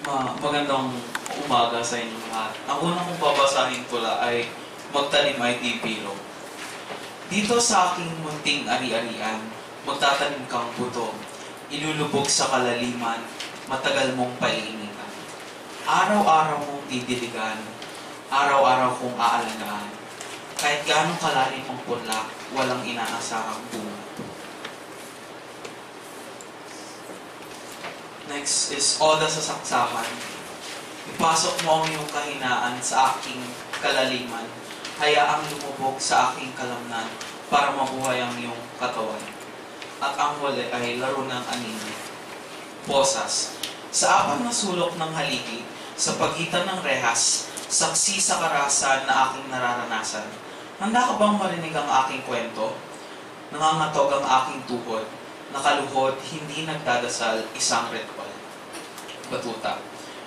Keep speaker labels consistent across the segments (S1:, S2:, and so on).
S1: Magandang umaga sa inyong lahat. Ang unang kong babasahin tula ay magtanim ay di biro. Dito sa aking munting ari-arian, magtatanim kang buto, ilulubog sa kalaliman, matagal mong paiinitan. Araw-araw mong didiligan, araw-araw kong aalagaan. Kahit gaano kalalim ang punlak, walang inaasahang bunga. Next is Oda sa Saksakan. Ipasok mo ang iyong kahinaan sa aking kalaliman. Hayaang lumubog sa aking kalamnan para mabuhay ang iyong katawan. At ang huli ay laro ng anino. Posas. Sa apat na sulok ng haligi, sa pagitan ng rehas, saksi sa karahasan na aking nararanasan. Handa ka bang marinig ang aking kwento? Nangangatog ang aking tuhod. Nakaluhod, hindi nagdadasal, isang ritual. Batuta.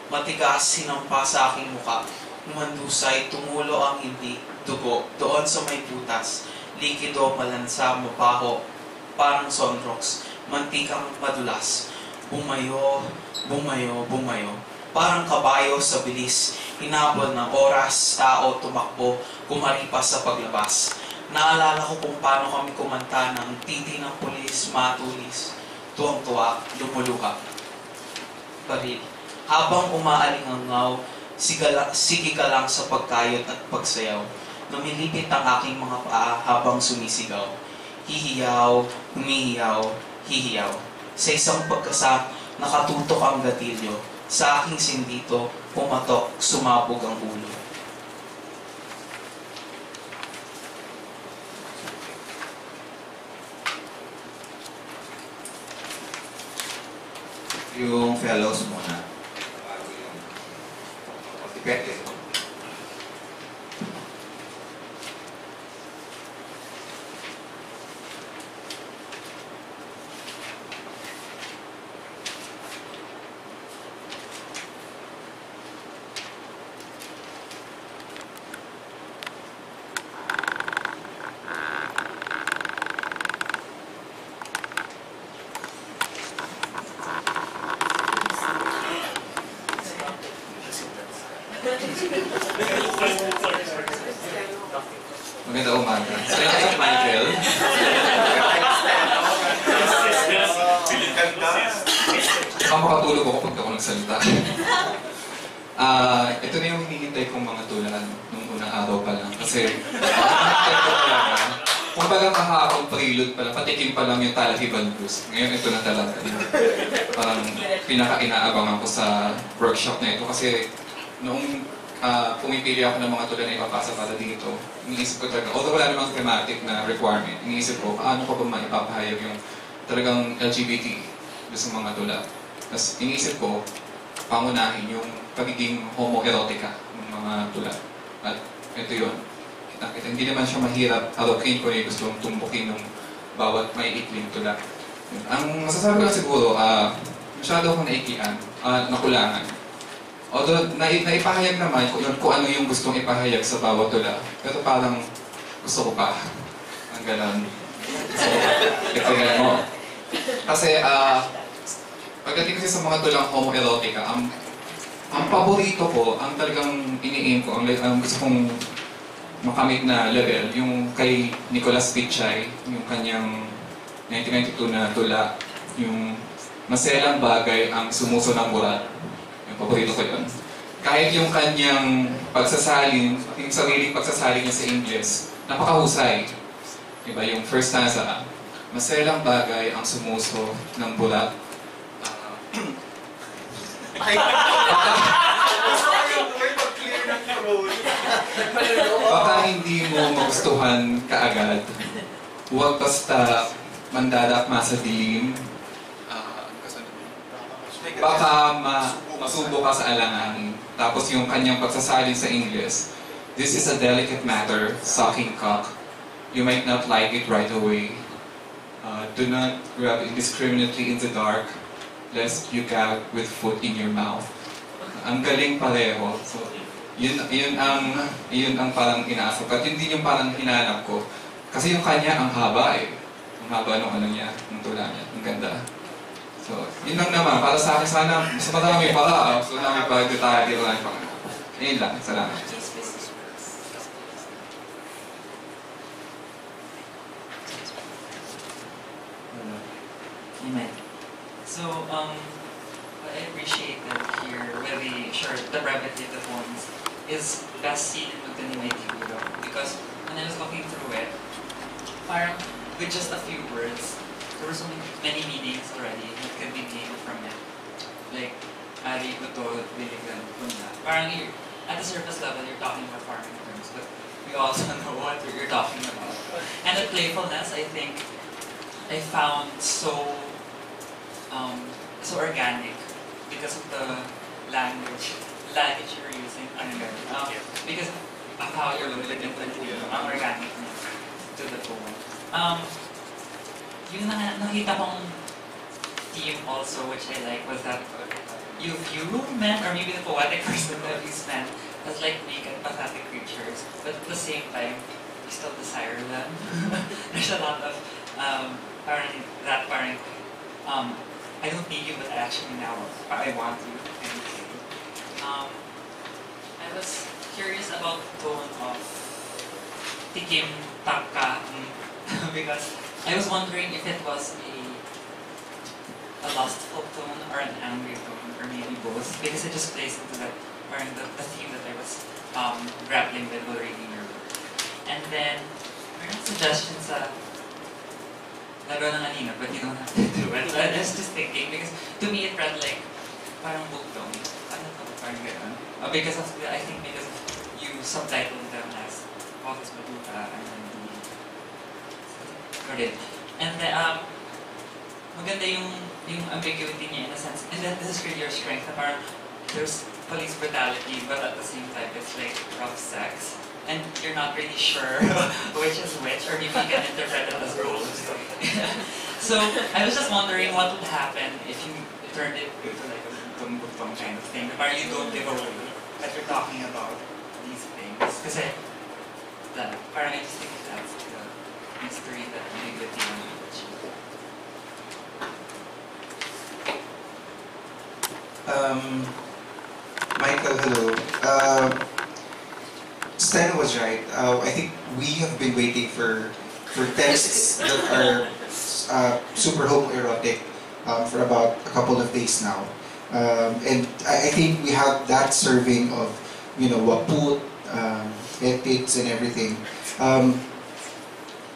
S1: Matigas, sinampa sa aking muka. Umandusay, tumulo ang hindi, dugo. Doon sa may butas. Likido, malansa, mabaho. Parang sunrocks. Mantikang madulas. Bumayo, bumayo, bumayo. Parang kabayo sa bilis. Hinabol ng oras, tao, tumakbo. Kumaripas sa paglabas. Naalala ko kung paano kami kumanta ng titi ng pulis, matulis, tuwang-tuwa, lumuluha. Baril. Habang umaalingangaw, sige ka lang sa pagkayot at pagsayaw. Namilipit ang aking mga paa habang sumisigaw. Hihiyaw, humihiyaw, hihiyaw. Sa isang pagkasa, nakatutok ang gatilyo. Sa aking sindito, pumatok, sumabog ang ulo.
S2: Yung fellows muna. Depende. Maganda umaga. So yung kay Michael. Baka makatulog ako pag ako nagsalita. Ito na yung hinihintay kong mga tulan nung unang araw pa lang. Kasi hinihintay ko talaga. Kung bagang kahapon prelude pala, patikim pa lang yung Talahiban Blues. Ngayon ito na talaga. Parang pinaka-inaabangan ko sa workshop na ito. Kasi noong pumipili ako ng mga tula na ipapasa para dito, iniisip ko talaga, although wala namang thematic na requirement, iniisip ko, paano ko ba maipapahayag yung talagang LGBT sa mga tula. Tapos iniisip ko, pangunahin yung pagiging homoerotica ng mga tula. At ito yun. Kita-kita, hindi naman siya mahirap halukin ko yung gusto kong tumbukin ng bawat may ikling tula. Ang masasabi ko siguro, masyado akong naikian, nakulangan. Although, naipahayag naman kung ano yung gustong ipahayag sa bawat tula. Pero parang gusto ko pa. Ang ganon. So, ipagyan mo. Kasi, pagdating kasi sa mga tulang homoerotica, ang paborito ko, ang talagang ini-aim ko, ang gusto kong makamit na level, yung kay Nicolas Piccay, yung kanyang 1992 na tula, yung maselang bagay ang sumuso ng burat. Paborito ko yun. Kahit yung kanyang pagsasalin, yung sariling pagsasalin niya sa Ingles, napakahusay. Diba? Yung first stanza, maselang bagay ang sumuso ng bulat. Baka hindi mo magustuhan kaagad. Huwag basta mandadakma sa dilim. Baka masubo ka sa alanganin. Tapos yung kanyang pagsasalin sa Ingles, this is a delicate matter, sucking cock. You might not like it right away. Do not grab indiscriminately in the dark, lest you gag with foot in your mouth. Ang galing pareho. So, yun ang parang inaasok. At yun din yung parang hinanap ko. Kasi yung kanya, ang haba eh. Ang haba nung ano niya, ng tula niya. Ang ganda. So, So, yun lang naman. Para sa akin, sana mas marami pa. So, marami pa detalye lang pa. Yun lang. Salamat.
S3: Amen. So, what I appreciated here, really sure, the brevity of the poems is best seen in the Nelmida because when I was looking through it, parang with just a few words, there were so many meanings already that could be gained from it. Like, ari, buto, biligan, punla. Parang at the surface level, you're talking about farming terms, but we also know what you're talking about. And the playfulness, I think, I found so organic because of the language you're using. Because of how you're looking at the organic to the poem. Yung nakita kong theme also, which I like, was that you view men, or maybe the poetic person that views men, as like naked, pathetic creatures, but at the same time, you still desire them. There's a lot of parang, I don't need you, but actually now I want you. I was curious about the tone of Tikim Taka because I was wondering if it was a lustful tone or an angry tone, or maybe both, because it just plays into that, the theme that I was grappling with while reading your work. And then, meron suggestions sa laro ng anino, but you don't have to do it. I was just thinking, because to me it read like parang book tone. Ano to? Parang gano'n. Because you subtitled them as August Baduta and then and then, maganda yung ambiguity niya in a sense. And then this is really your strength. Na parang there's police brutality, but at the same time it's like rough sex. And you're not really sure which is which, or maybe you can interpret it as roles. So I was just wondering what would happen if you turned it into like a tumbutong kind of thing, where you don't give away that you're talking about these things. Kasi, parang I just think that's the mystery that really good thing on
S4: Michael, hello. Stan was right. I think we have been waiting for texts that are super homoerotic for about a couple of days now. And I think we have that serving of, waput, ethics and everything.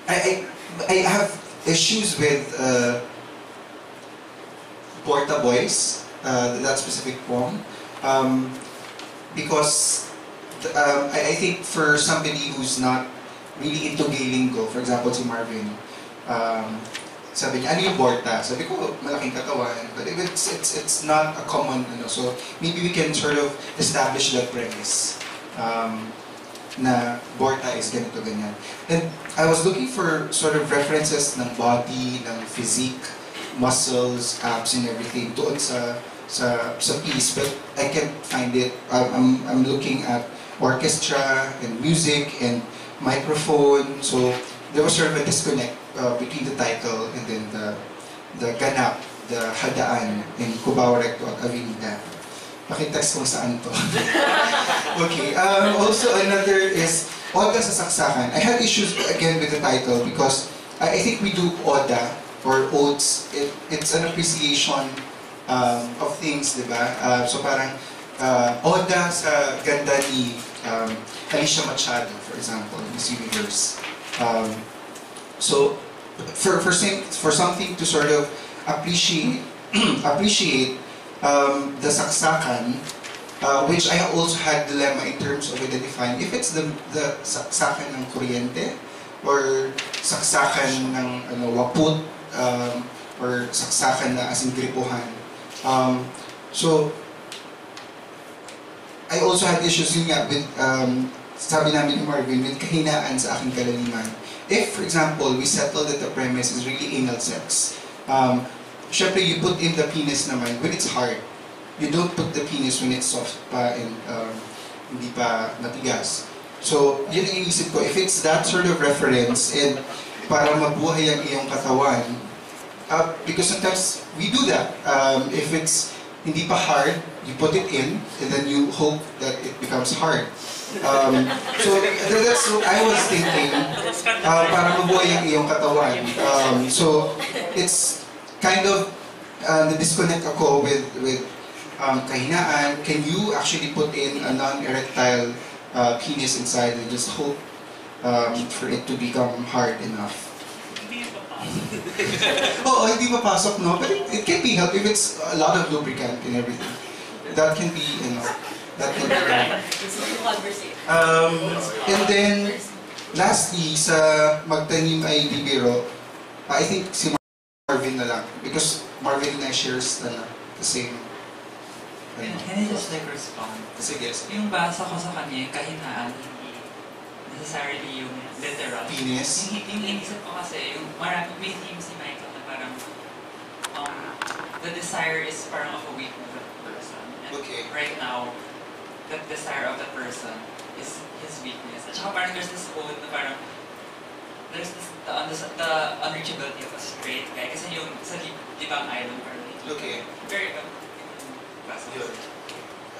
S4: I have issues with Porta Boys, that specific poem, because I think for somebody who's not really into gay lingo, for example, si Marvin, sabi niya, ano yung Porta? Sabi ko, malaking katawan, but it's not a common, so maybe we can sort of establish that premise. Na Porta is ganito, ganyan. And I was looking for sort of references ng body, ng physique, muscles, abs, and everything doon sa piece, but I can't find it. I'm looking at orchestra and music and microphone, so there was sort of a disconnect between the title and then the ganap, the hadaan in Cubao Recto at Avenida. Pakitext kung saan to. Okay, also another is Oda sa Saksakan. I had issues again with the title because I think we do Oda or Odes. It's an appreciation of things, diba? So parang Oda sa ganda ni Alicia Machado, for example, Miss Universe. So for something to sort of appreciate the saksakan, which I also had dilemma in terms of identifying if it's the saksakan ng kuryente or saksakan ng waput, or saksakan na as in gripuhan. So I also had issues yun nga with, sabi namin ni Marvin, with kahinaan sa aking kalaliman. If, for example, we settle that the premise is really anal sex, syempre you put in the penis naman when it's hard. You don't put the penis when it's soft pa and hindi pa matigas. So, yun ang inisip ko, if it's that sort of reference and para mabuhay ang iyong katawan, because sometimes we do that. If it's hindi pa hard, you put it in, and then you hope that it becomes hard. So that's what I was thinking, para mabuhay ang iyong katawan. So it's kind of na-disconnect ako with kahinaan. Can you actually put in a non-erectile penis inside and just hope for it to become hard enough? Oo, hindi papasok, no? But it can be helped if it's a lot of lubricant and everything. That can be, that can be done. And then, lastly, sa magtanim ay bibiro, I think si Marvin na lang. Because Marvin na shares the same.
S3: Can I just respond?
S4: Sige.
S3: Yung basa ko sa kanya, yung kahinaan, hindi necessarily yung literal.
S4: Penis?
S3: Yung inisip ko kasi, yung marami, may theme si Michael na parang the desire is parang of a weakness of the person. And right now, that desire of the person is his weakness. At saka parang there's this quote na parang there's this, the unreachability of a straight guy. Kasi yung sa Libang Island parang very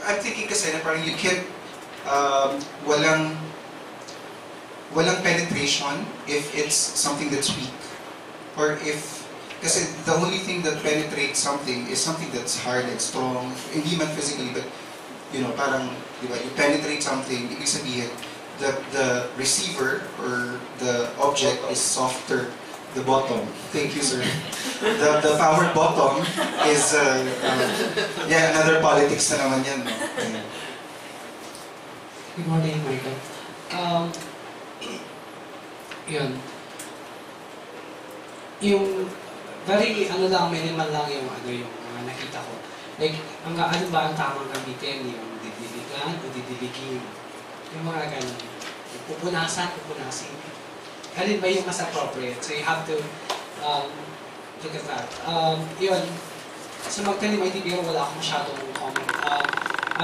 S4: I'm thinking kasi na parang you can't walang penetration if it's something that's weak. Or if, kasi the only thing that penetrates something is something that's hard and strong, hindi man physically, but, parang, di ba, you penetrate something, ibig sabihin, that the receiver or the object is softer, the bottom. Thank you, sir. The power bottom is, another politics na naman yan.
S5: Good morning, Michael. Yun. Yung very minimal lang yung nakita ko. Like, ano ba ang tamang gamitin? Yung didiligan o didiligin? Yung mga ganun. Pupunasin. Alin ba yung mas appropriate? So you have to look at that. Yun. Sa magtanim ay bibiro, wala akong masyadong comment.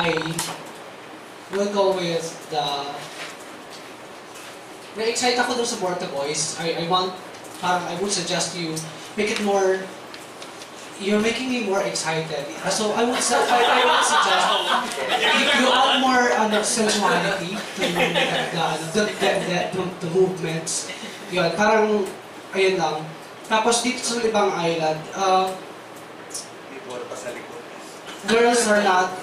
S5: I will go with na-excite ako dun sa Borta Boys. I would suggest you make it more, you're making me more excited. So I would suggest you add more sensuality to the movements. Yun, parang, ayun lang. Tapos dito sa Libang Island, girls are not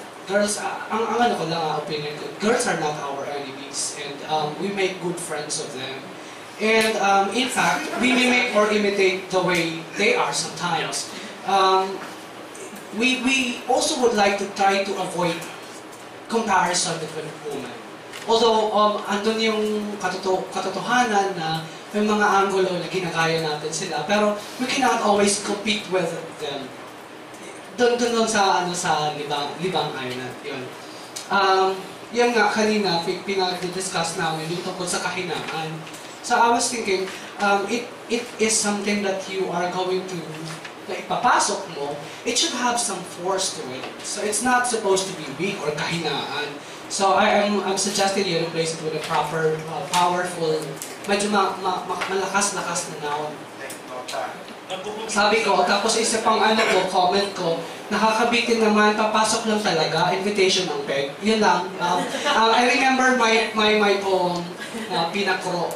S5: our enemies, and we make good friends of them. And in fact, we mimic or imitate the way they are sometimes. We also would like to try to avoid comparison between women. Although, andun yung katotohanan na may mga angulo na ginagaya natin sila, pero we cannot always compete with them. Doon sa Libang Island, yun. Yan nga, kanina, pinag-discuss namin yung tungkol sa kahinaan. So I was thinking, it is something that you are going to, like, papasok mo, it should have some force to it. So it's not supposed to be weak or kahinaan. So I'm suggesting you replace it with a proper, powerful, medyo malakas-lakas na noun. Sabi ko, tapos isa pang comment ko, nakakabitin naman, papasok lang talaga, invitation ng peg. Yun lang. I remember my poem, Pinakro,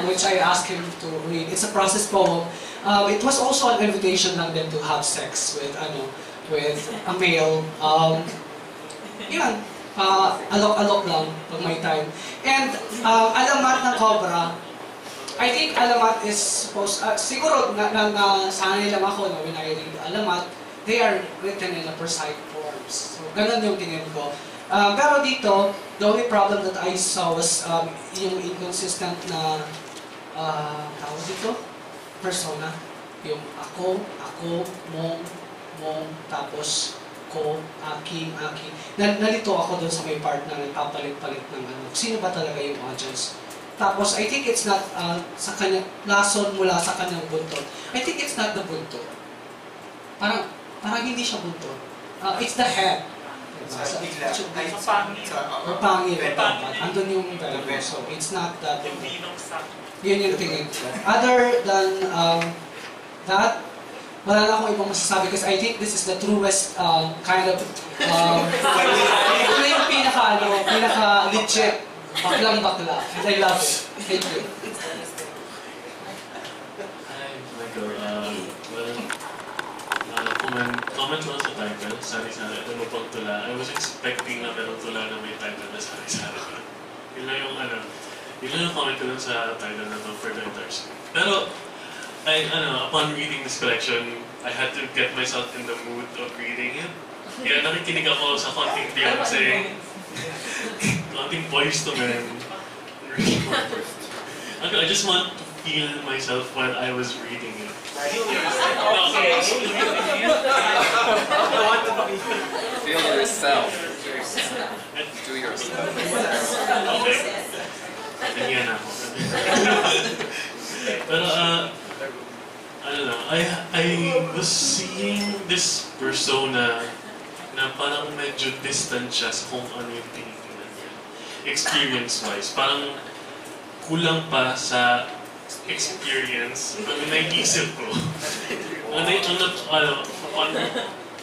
S5: which I asked him to read. It's a process poem. It was also an invitation lang then to have sex with a male. Yun, alok-alok lang pag may time. And alamat ng Cobra, I think alamat is supposed, siguro sanay lang ako na when I read alamat, they are written in a precise forms. So, ganun yung tingin ko. Pero dito, the only problem that I saw was yung inconsistent na, tawag dito, persona. Yung ako, mong, tapos ko, aking. Nalito ako doon sa may part na nagpapalit-palit ng sino ba talaga yung audience. Tapos, I think it's not sa kanya, lason mula sa kanyang buntot. I think it's not the buntot. Parang hindi siya buntot. It's the head. Or pangil. Andun yung verbo. So, it's not that buntot. Yun yung tingin ko. Other than that, wala na akong ibang masasabi kasi I think this is the truest kind of ito na yung pinaka legit baklang bakla. And I love it. Thank you.
S6: Hi, Michael. Comment lang sa title, Sari-sari, at ano pang tula. I was expecting na merong tula na may title na Sari-sari. Yun lang yung comment ko lang sa title na to for the entire scene. Pero, upon reading this collection, I had to get myself in the mood of reading it. Kaya nakikinig ako sa konting Beyonce, konting Boys to Men. I just want to feel myself while I was reading it.
S2: Feel yourself. Do yourself.
S6: Okay. Ganyan ako. Pero, I don't know, I was seeing this persona na parang medyo distant siya sa kung ano yung tinitingnan niya. Experience-wise, parang kulang pa sa experience ang naisip ko.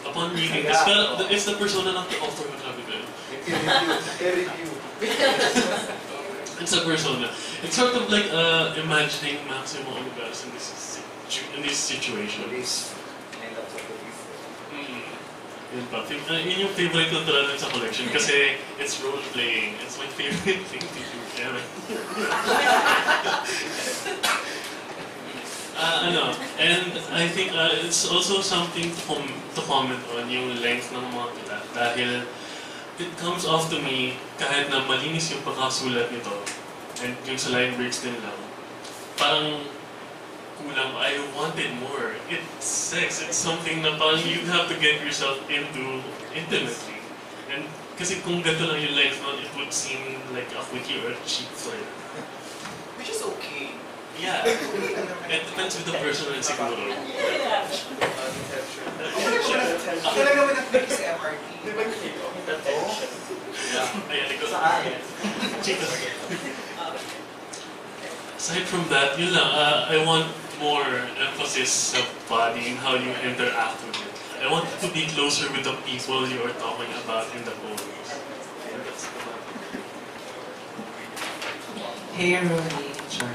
S6: Upon reading this, pero it's the persona ng the author who sabi ko. It's a persona. It's sort of like imagining Maximo Olivares in this situation. Yun pa. Yun yung favorite ko talaga sa collection kasi it's role-playing. It's my favorite thing to do. And I think it's also something to comment on yung length ng mga tula dahil it comes off to me kahit na malinis yung pagkasulat nito and yung sa line breaks din lang parang kulang. I wanted more. It's sex. It's something na parang you have to get yourself into intimately. And kasi kung gato lang yung length nun, it would seem like a quickie or a cheap flirt.
S1: Which is okay.
S6: Yeah. It depends with the person rin siguro.
S1: Talaga mo nag-click sa MRT.
S6: Ayan, ikaw. Aside from that, yun lang, I want more emphasis sa body and how you interact with it. I want to be closer with the people you are talking about in the poems.
S7: Hey, Ronnie. Sure.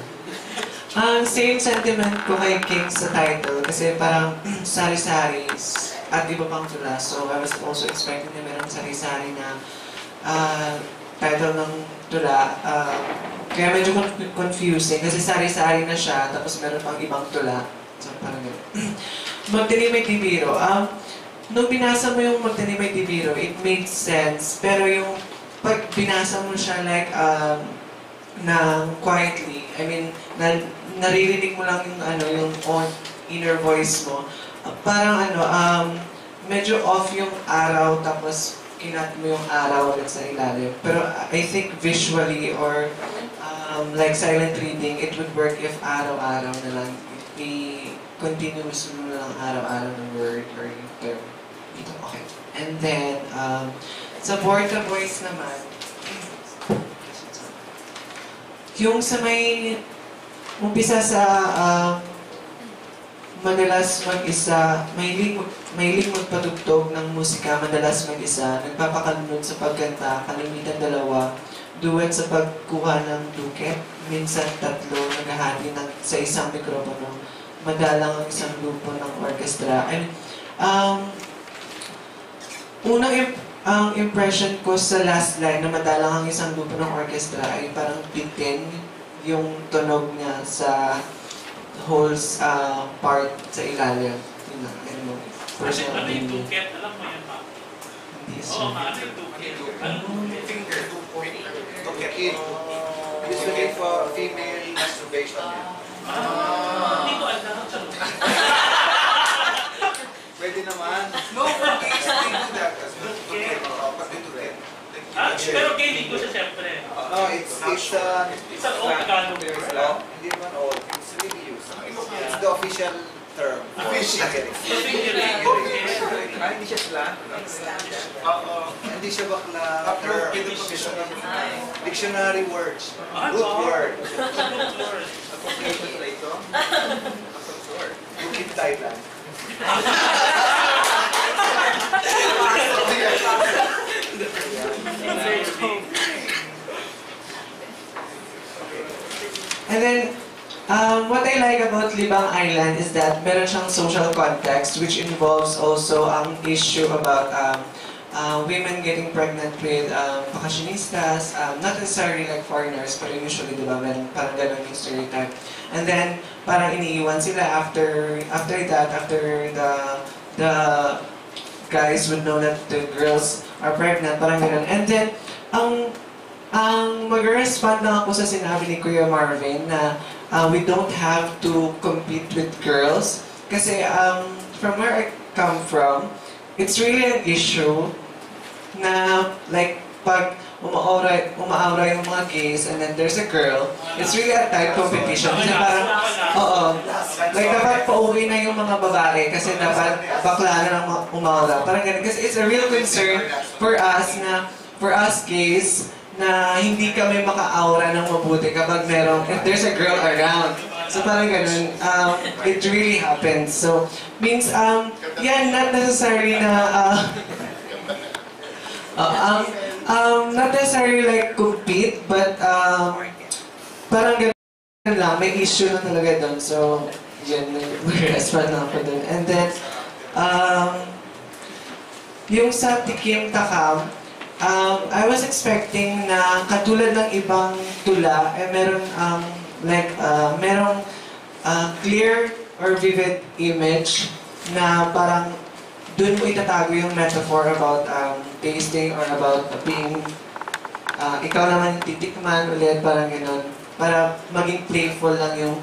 S7: Same sentiment ko kay King sa title kasi parang sari-sari at iba pang tula. So I was also expecting na meron sari-sari na title ng tula. Kaya medyo confusing kasi sari-sari na siya tapos meron pang ibang tula. So parang gano'n. Magdali may tibiro. Nung binasa mo yung Magdali may tibiro, it made sense. Pero yung pag binasa mo siya like na quietly, I mean, naririnig mo lang yung yung inner voice mo. Parang medyo off yung araw tapos kinat mo yung araw ulit sa ilalim. Pero I think visually or like silent reading, it would work if araw-araw na lang. Continuous mo na lang araw-araw ng word or yung term. Dito, okay. And then, sa Borta Boys naman, yung sa may umpisa sa madalas mag-isa, mahilig magpatugtog ng musika, madalas mag-isa, nagpapakalunod sa pagkanta, kalimitan dalawa, duet sa pagkuha ng duket, minsan tatlo, naghahati sa isang mikropono, madalang ang isang grupo ng orkestra. Unang impression ko sa last line na madalang ang isang grupo ng orkestra ay parang bitin yung tunog niya sa whole part sa ilalim. Yun lang, personal
S6: Ano yung duket? Alam mo yan pa?
S7: hindi
S6: Oo,
S7: sure.
S6: ano yung duket?
S1: Finger, 2 point. Tukit. Usually for female masturbation.
S6: Hindi ko alam.
S1: Pwede naman. No, for gays, they do that. Tukit. Pag tukit.
S6: Pero gay din ko siya siyempre.
S1: No, it's
S6: It's an old Tagalog word.
S1: Hindi naman old. It's really used. It's the official term. Official. Hindi siya slang. Hindi siya bakla. Dictionary words. Good word.
S6: Good word.
S1: Bukit Thailand.
S7: And then, what I like about Libang Island is that meron siyang social context which involves also ang issue about women getting pregnant with vacationistas, not necessarily like foreigners, pero usually, di ba, meron parang ganun yung stereotype. And then, parang iniiwan sila after the guys would know that the girls are pregnant, parang ganun. And then, mag-respond lang ako sa sinabi ni Kuya Marvin na we don't have to compete with girls. Kasi from where I come from, it's really an issue na like pag umaawra yung mga gays and then there's a girl, it's really a tight competition. Kasi parang, like dapat pauwi na yung mga babae kasi dapat bakla na lang umaawra. Parang ganun. Kasi it's a real concern for us gays, na hindi kami maka-aura ng mabuti kapag if there's a girl around. So parang ganun, it really happens. So, means, yeah, not necessarily na, not necessarily like compete, but parang ganun lang, may issue na talaga doon. So, yan, nag-respond na ako doon. And then, yung sa Tikim Takam, I was expecting na katulad ng ibang tula, merong clear or vivid image na parang dun mo itatago yung metaphor about tasting or about being ikaw naman titikman ulit, parang gano'n, para maging playful lang yung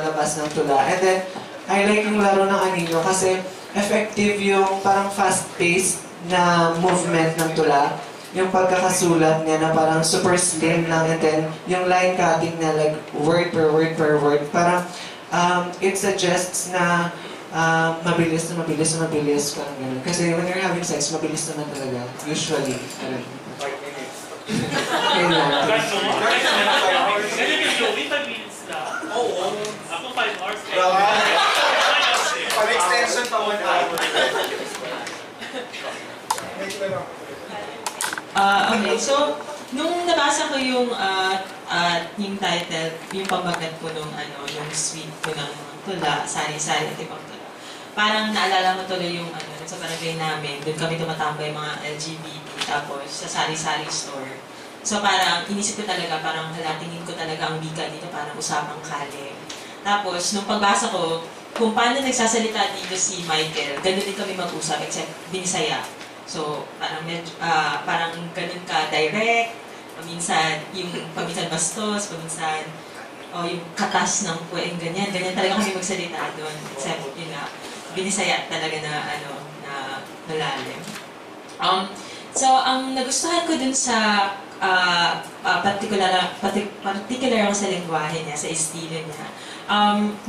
S7: labas ng tula. And then, I like yung laro ng anino kasi effective yung parang fast-paced na movement ng tula, yung pagkakasulat niya na parang super slim lang, and then yung line cutting na like word per word per word, parang it suggests na mabilis, parang gano'n. Kasi when you're having sex, mabilis naman talaga, usually. 5 minutes. Kailan?
S6: Ganyan yung Joey, 5 minutes lang. Oo. Ako 5 hours.
S4: Pag-extension pa 1 hour.
S8: Okay, so, nung nabasa ko yung title, yung pamagat ko nung yung suite ko ng tula, Sari-sari at ibang tula. Parang naalala mo tuloy yung sa barangay namin, doon kami tumatambay mga LGBT, tapos sa Sari-sari store. So parang inisip ko talaga, parang tingin ko talaga ang wika dito, parang usapang kale. Tapos, nung pagbasa ko, kung paano nagsasalita dito si Michael, ganun din kami mag-usap, except binisaya. So, parang ganun ka direct, paminsan bastos, paminsan yung katas ng puweng, ganyan talaga kami magsalita doon. Except, yun nga, binisaya talaga na malalim. So, ang nagustuhan ko dun sa particular ako sa lengguwahe niya, sa estilo niya.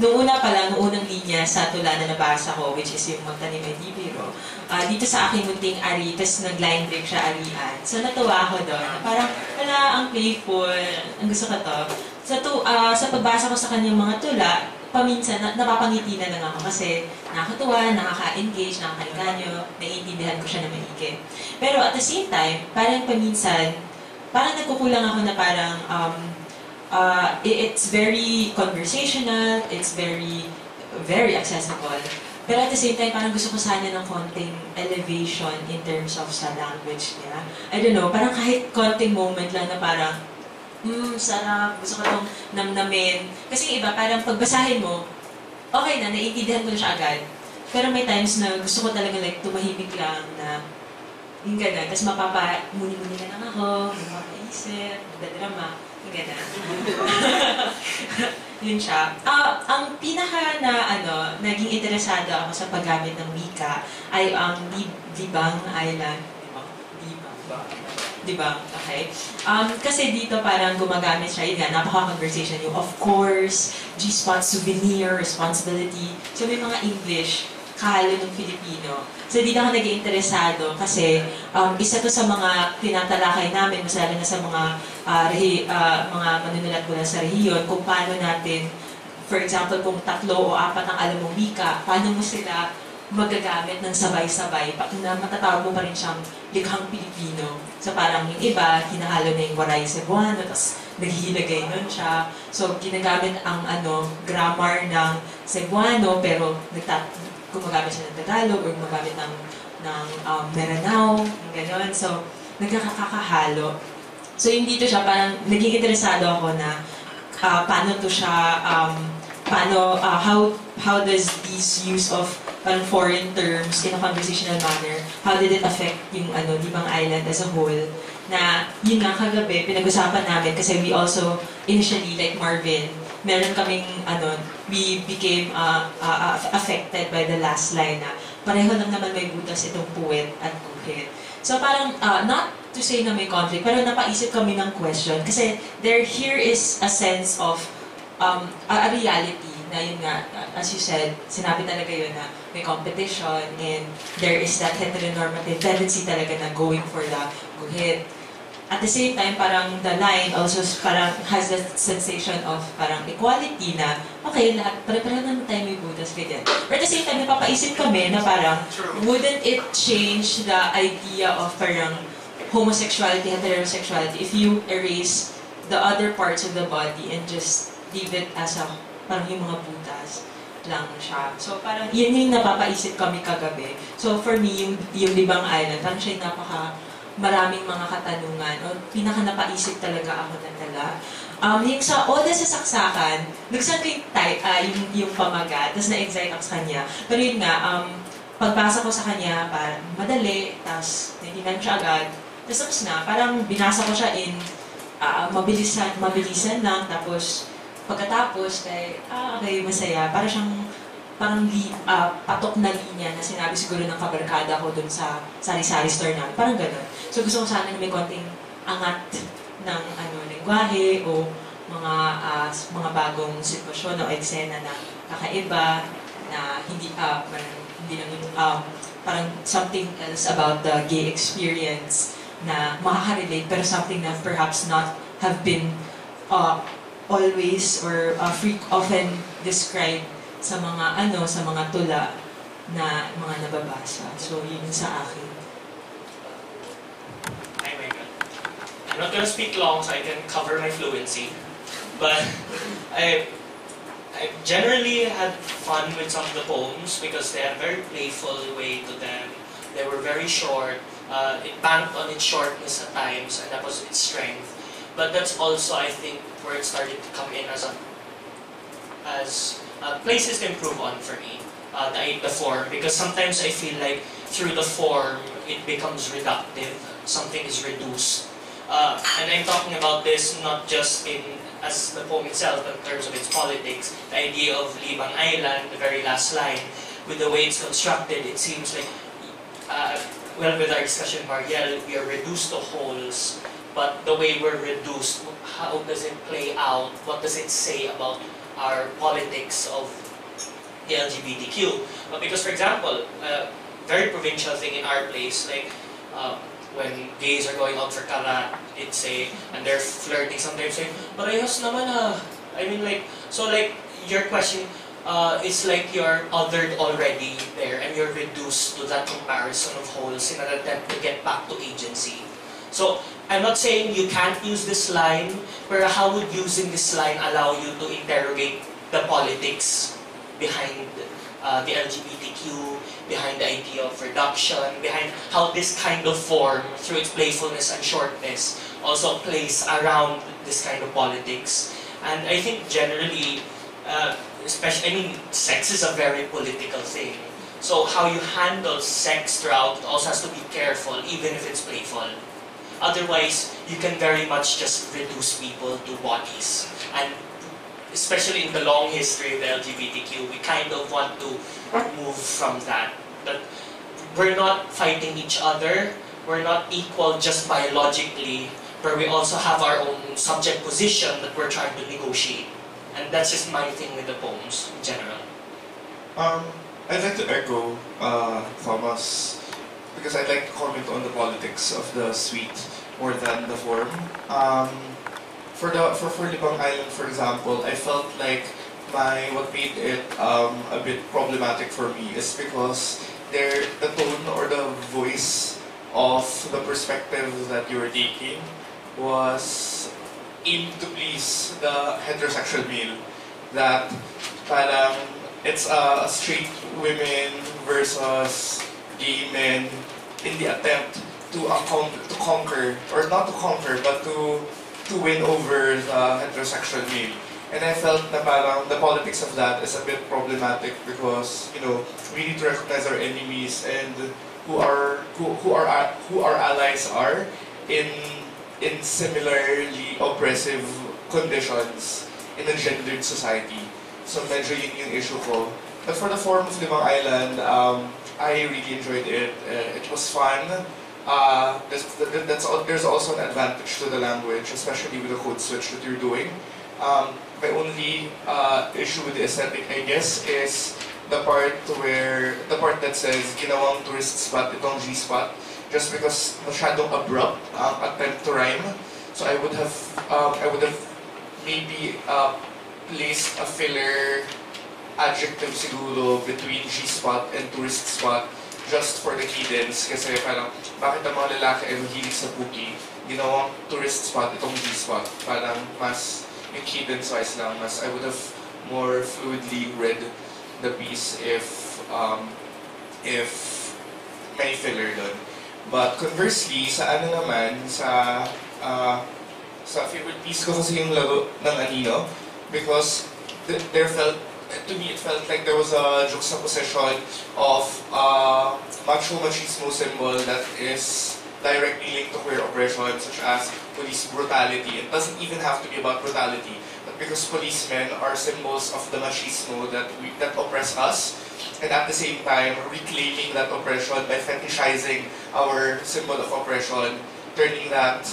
S8: Noong unang linya sa tula na nabasa ko, which is yung Magtanim ay Di Biro, dito sa aking munting ari, tapos nag-line break siya arian. So natuwa ako doon. Parang, ang playful, ang gusto ko to. Sa pagbasa ko sa kanyang mga tula, paminsan, napapangiti na lang ako kasi nakakatuwa, nakaka-engage, nakaka-inganyo, naiintindihan ko siya na maigi. Pero at the same time, parang paminsan, parang nagkukulang ako na parang, it's very conversational, it's very, very accessible. Pero at the same time, parang gusto ko sana ng konting elevation in terms of sa language niya. I don't know, parang kahit konting moment lang na parang, sarap, gusto ko itong namnamin. Kasi yung iba, parang pagbasahin mo, okay na, naiintindihan ko na siya agad. Pero may times na gusto ko talaga like tumahimik lang na yung gano'n. Tapos muni-muni na lang ako, mapapaisip, magdadrama, yung gano'n. Yun siya. Ang pinaka na naging interesado ako sa paggamit ng wika ay ang Libang Island. Diba? Okay. Kasi dito parang gumagamit siya, yun nga, napaka-conversation yung of course, G-spot, souvenir, responsibility. So may mga English, kahalo ng Filipino. So dito ako nag-iinteresado kasi isa to sa mga tinatalakay namin, mas lalo na sa mga manunulat mula sa rehiyon, kung paano natin for example, kung 3 o 4 ang alam mong wika, paano mo sila magagamit ng sabay-sabay na matatawag mo pa rin siyang likhang Pilipino. So parang yung iba, hinahalo na yung waray Cebuano, tapos naghihilagay nun siya. So ginagamit ang grammar ng Cebuano, pero gumagamit siya ng Tagalog or gumagamit ng Meranao, gano'n. So nagkakakahalo. So yung dito siya, parang naging interesado ako na paano to siya, how does this use of parang foreign terms in a conversational manner, how did it affect yung Libang Island as a whole? Na yun nga kagabi, pinag-usapan namin kasi we also, initially, like Marvin, meron kaming, we became affected by the last line na pareho lang naman may butas itong puwet at guhit. So parang, not to say na may conflict, pero napaisip kami ng question kasi here is a sense of a reality na yun nga, as you said, sinabi talaga yun na may competition and there is that heteronormative tendency talaga na going for the guhit. At the same time, parang the line also parang has that sensation of parang equality na, okay, lahat, pare-pareho naman tayo may butas, ganyan. But at the same time, napapaisip kami na parang, wouldn't it change the idea of parang homosexuality, heterosexuality if you erase the other parts of the body and just leave it as a parang yung mga butas lang siya. So parang yun yung napapaisip kami kagabi. So for me, yung Libang Island, parang siya yung maraming mga katanungan o pinaka napaisip talaga ako na tala. Yung sa Oda sa Saksakan, nagsan ko yung pamagat, tapos na-excite ako sa kanya. Pero yun nga, pagpasa ko sa kanya, parang madali, tapos naintindihan siya agad. Tapos na, parang binasa ko siya in mabilisan lang, tapos pagkatapos, okay, masaya. Parang patok na linya na sinabi siguro ng kabarkada ko dun sa Sari-sari store namin. Parang gano'n. So gusto ko sana na may konting angat ng lengguwahe o mga bagong sitwasyon o eksena na kakaiba na hindi lang parang something else about the gay experience na makaka-relate pero something na perhaps not have been always or often described sa mga tula na mga nababasa. So, yun sa akin.
S9: Hi, Michael. I'm not gonna speak long so I can cover my fluency. But I generally had fun with some of the poems because they had a very playful way to them. They were very short. It banked on its shortness at times, and that was its strength. But that's also, I think, where it started to come in as places to improve on for me. The form, because sometimes I feel like through the form it becomes reductive. Something is reduced, and I'm talking about this not just as the poem itself, but in terms of its politics. The idea of Libang Island, the very last line, with the way it's constructed, it seems like, with our discussion, Marielle, we are reduced to wholes. But the way we're reduced, how does it play out? What does it say about our politics of the LGBTQ? Because, for example, very provincial thing in our place, like when gays are going out for karat, and they're flirting sometimes saying, parehas naman I mean, your question is like you're othered already there and you're reduced to that comparison of wholes in an attempt to get back to agency. So, I'm not saying you can't use this line, but how would using this line allow you to interrogate the politics behind the LGBTQ, behind the idea of reduction, behind how this kind of form, through its playfulness and shortness, also plays around this kind of politics. And I think generally, sex is a very political thing. So how you handle sex throughout also has to be careful, even if it's playful. Otherwise, you can very much just reduce people to bodies. And especially in the long history of the LGBTQ, we kind of want to move from that. But we're not fighting each other. We're not equal just biologically, but we also have our own subject position that we're trying to negotiate. And that's just my thing with the poems in general.
S10: I'd like to echo Thomas, because I'd like to comment on the politics of the suite more than the form. For Libang Island, for example, I felt like what made it a bit problematic for me is because the tone or the voice of the perspective that you were taking was aimed to please the heterosexual male. That parang it's straight women versus gay men in the attempt to conquer, or not to conquer, but to win over the heterosexual male. And I felt na parang the politics of that is a bit problematic because, you know, we need to recognize our enemies and who our allies are in similarly oppressive conditions in a gendered society. So medyo yun yung issue ko. But for the form of Limang Island, I really enjoyed it. It was fun. There's also an advantage to the language, especially with the code switch that you're doing. My only issue with the aesthetic, I guess, is the part that says ginawang tourist spot itong G-spot, just because masyadong abrupt ang attempt to rhyme. So I would have maybe placed a filler adjective siguro between G-spot and tourist spot just for the cadence, kasi parang bakit ang mga lalaki ay mahilig sa Puki, ginawang tourist spot itong G-spot, parang mas yung cadence-wise lang, mas I would have more fluidly read the piece if may filler doon. But conversely, sa ano naman, sa favorite piece ko kasi yung laro ng Anino, because to me it felt like there was a juxtaposition of macho machismo symbol that is directly linked to queer oppression, such as police brutality. It doesn't even have to be about brutality, but because policemen are symbols of the machismo that oppress us, and at the same time reclaiming that oppression by fetishizing our symbol of oppression, turning that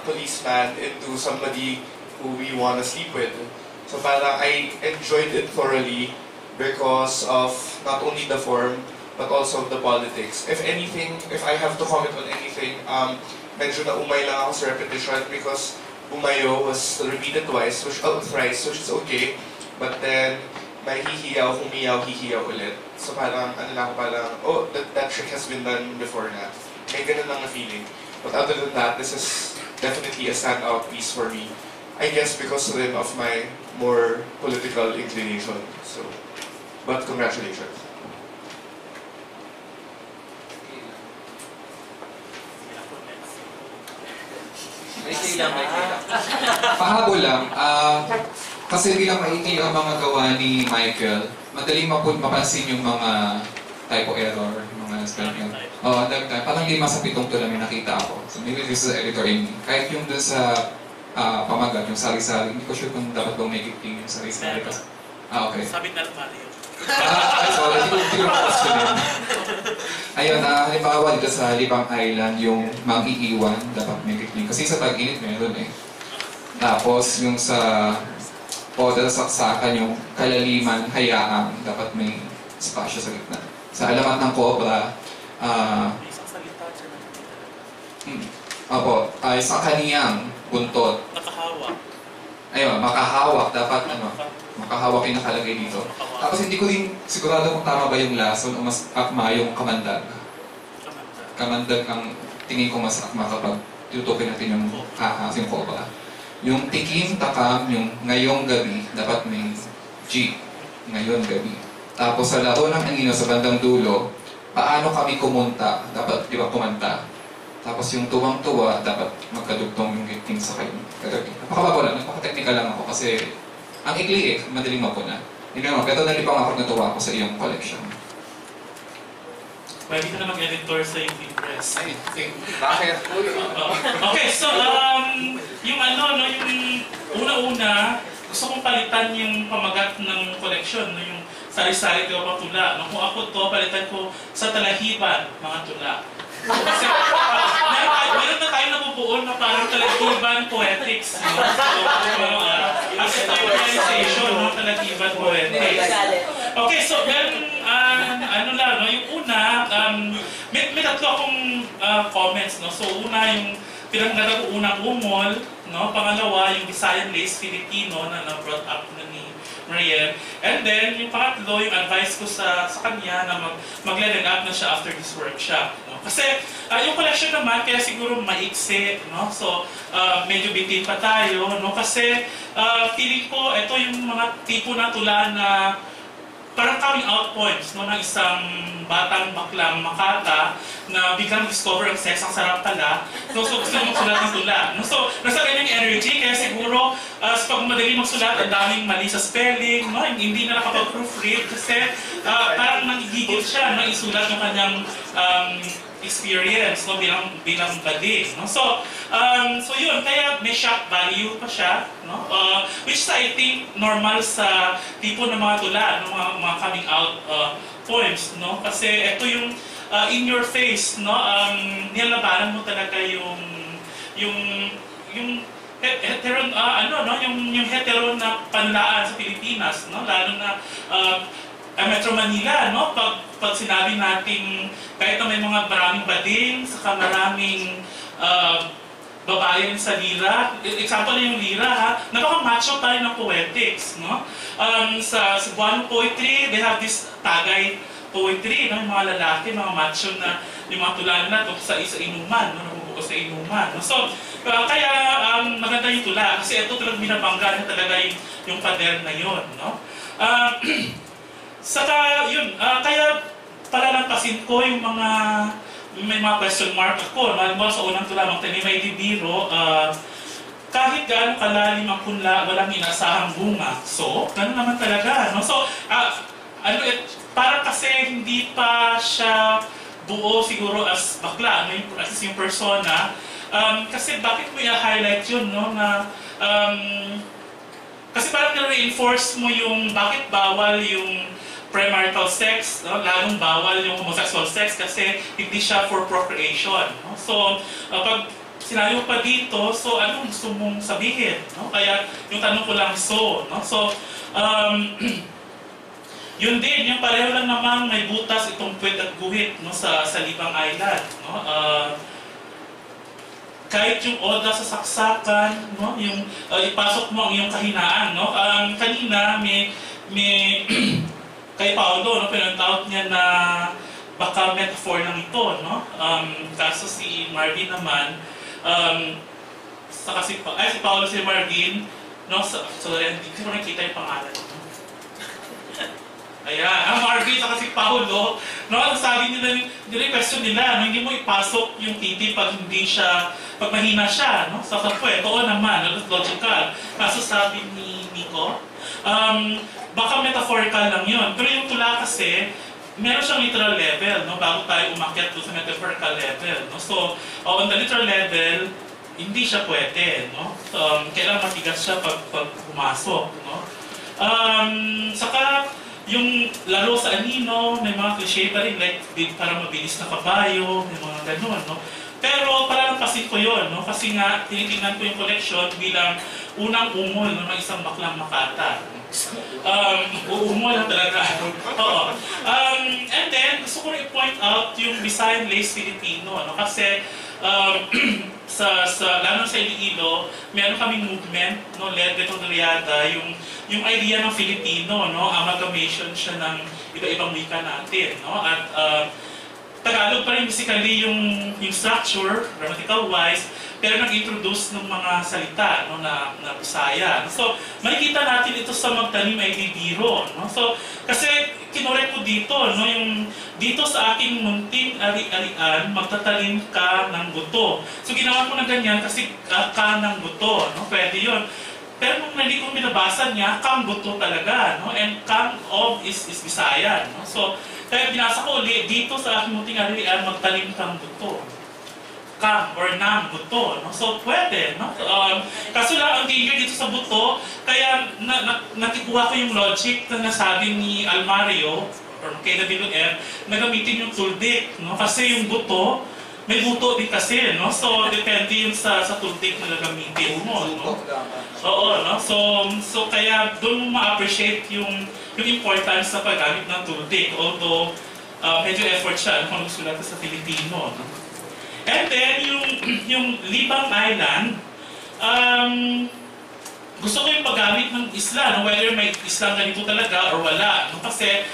S10: policeman into somebody who we want to sleep with. So parang I enjoyed it thoroughly because of not only the form, but also the politics. If anything, if I have to comment on anything, medyo naumay lang ako sa repetition because umayo was repeated thrice, which is okay. But then, may hihiyaw, humiyaw, hihiyaw ulit. So parang, ano lang, parang, oh, that trick has been done before na. May ganun lang na feeling. But other than that, this is definitely a standout piece for me. I guess because rin of my more political inclination. So, but congratulations.
S2: Pahabol lang, kasi hindi lang maikli ang mga gawa ni Michael, madaling mapansin yung mga typo error, yung mga spelling. Ang dami tayo. Parang 5 sa 7 tula may nakita ako. So maybe this is editor in me. Kahit yung dun sa pamagat, yung Sari-sari, hindi ko sure kung dapat bang may gifting yung Sari-sari. Okay.
S11: Sabit na naman yun.
S2: Sorry, hindi ko question. Ayun, halimbawa dito sa Limang Island, yung mang-iiwan, dapat may gifting. Kasi sa tag-init meron eh. Tapos yung sa Poda Saksakan, yung kalaliman, hayaan, dapat may spasyo sa gitna. Sa alamat ng Cobra, ay sa kaniyang buntot.
S11: Nakahawak.
S2: Ayun, makahawak, dapat makahawak yung nakalagay dito. Tapos hindi ko rin sigurado kung tama ba yung lason o mas akma yung kamandag. Kamandag ang tingin ko mas akma kapag tutukin natin yung ahas, yung Cobra. Yung tikim, takam, yung ngayong gabi, dapat may G, ngayon gabi. Tapos sa laro ng Anino sa bandang dulo, paano kami kumunta, dapat di ba kumanta. Tapos yung tuwang-tuwa, dapat magkadugtong yung gifting sa kayo kagabi. Napakabago lang, napaka-technical lang ako kasi ang ikli madaling mapuna. Hindi naman, pero nalipang ako natuwa ako sa iyong collection.
S11: Pwede ka na mag-editor sa yung press.
S2: I think, bakit?
S11: Okay, so, yung una-una, gusto kong palitan yung pamagat ng collection, yung Sari-sari ko pa tula. Kung ako to, palitan ko sa talahiban, mga tula. Kasi, meron na tayo nabubuo na parang talahiban poetics. So, as a realization, talahiban poetics. Okay, so then, yung una, may tatlo akong comments, no? So, una, yung pinanggala ko unang umol, no? Pangalawa, yung Visayan Lace Filipino na brought up na ni Mariel. And then, yung pangatlo, yung advice ko sa kanya na mag-level up na siya after this workshop. No? Kasi yung collection naman, kaya siguro maiksi, no? So, medyo bitin pa tayo, no? Kasi feeling ko, ito yung mga tipo na tula na parang coming out points, no, ng isang batang baklang Makata na biglang discover ang sex, ang sarap pala. So gusto mo magsulat ng tula. No? So, nasa ganyang energy, kaya siguro sa pag madali magsulat, ang daming mali sa spelling, no? Hindi na nakapag-proofread kasi parang nangigigil siya, no? Isulat yung kanyang experience, no, bilang bading, no. So yun, kaya may shock value pa siya, no, which I think normal sa tipo ng mga tula, no, mga coming out poems, no, kasi ito yung in your face, no, nilalabanan mo talaga yung hetero, yung hetero na panlaan sa Pilipinas, no, lalo na Metro Manila, no? Pag sinabi natin, kahit na may mga maraming bading, saka maraming babae rin sa lira, example yung lira, ha? Napaka-macho tayo ng poetics, no? Sa Cebuano poetry, they have this tagay poetry, no? Yung mga lalaki, mga macho na yung mga tula na sa inuman, no? Nabubuo sa inuman. No? So, kaya maganda yung tula, kasi ito talagang binabangga na talaga yung pader na yun, no? Saka yun, kaya palalampasin ko yung may mga question mark ako. Malimbawa sa unang tula, Magtanimay di Biro, kahit gaano kalalim ang punla, walang inasahang bunga. So, gano'n naman talaga. No? So, parang kasi hindi pa siya buo siguro as bakla, as yung persona. Kasi bakit mo i-highlight yun, no? Na, kasi parang na-reinforce mo yung bakit bawal yung premarital sex, no? Lalong bawal yung homosexual sex kasi hindi siya for procreation. No? So, pag sinabi mo pa dito, so anong gusto mong sabihin? No? Kaya yung tanong ko lang no? So, yun din, yung pareho lang naman may butas itong puwet at guhit, no? sa Libang Island. No? Kahit yung oda sa saksakan, no? Yung ipasok mo ang iyong kahinaan. No? Kanina, may kay Paolo, no, pinatawag niya na baka metaphor lang ito, no? Kaso si Marvin naman, si Paolo, si Marvin, no? Sorry, hindi ko nakita yung pangalan. Ayan, Marvin, saka si Paolo, no? Sabi nila, yung question nila, no? Hindi mo ipasok yung titi pag mahina siya, no? Sa puwet, oo naman, logical. Kaso sabi ni Nico, baka metaphorical lang yun. Pero yung tula kasi, meron siyang literal level, no? Bago tayo umakyat doon sa metaphorical level. No? So, on the literal level, hindi siya pwede. No? Kailangan matigas siya pag pumasok. No? Saka, yung laro sa anino, may mga cliche pa rin, like para mabilis na kabayo, may mga ganun. No? Pero palalampasin ko yun, no? Kasi nga, tinitingnan ko yung collection bilang unang umol ng isang baklang Makata. Umol na talaga. Oo. And then, gusto ko rin i-point out yung Visayan Lace Filipino. No? Kasi, lalo sa Iloilo, meron kaming movement, no? Led by Tondoriada, yung idea ng Filipino, no? Amalgamation siya ng iba-ibang wika natin. No? At Tagalog pa rin basically yung structure, grammatical-wise, pero nag-introduce ng mga salita, no, na Bisaya. So, makikita natin ito sa Magtanimay di Biro. No? So, kasi kinorek ko dito, no, yung dito sa aking munting ari-arian, magtatalim ka ng buto. So, ginawa ko na ganyan kasi ka ng buto. No? Pwede yun. Pero nung hindi ko binabasa niya, kang buto talaga. No? And kang of is Bisaya. No? So, kaya binasa ko ulit, dito sa aking munting ari-arian, magtalim kang buto. Kang or ng buto. No? So, pwede. No? Kaso lang, ang danger dito sa buto, kaya nakikuha ko yung logic na nasabi ni Almario, or KWF, na gamitin yung tuldik. No? Kasi yung buto, may buto din kasi. No? So, depende yun sa tuldik na gagamitin mo. No? Oo. No? So kaya doon mo ma-appreciate yung importance sa paggamit ng tuldik. Although, medyo effort siya kung nagsulat sa Filipino. No? And then, yung Libang Island, gusto ko yung paggamit ng isla, no? Whether may islang ganito talaga or wala. No? Kasi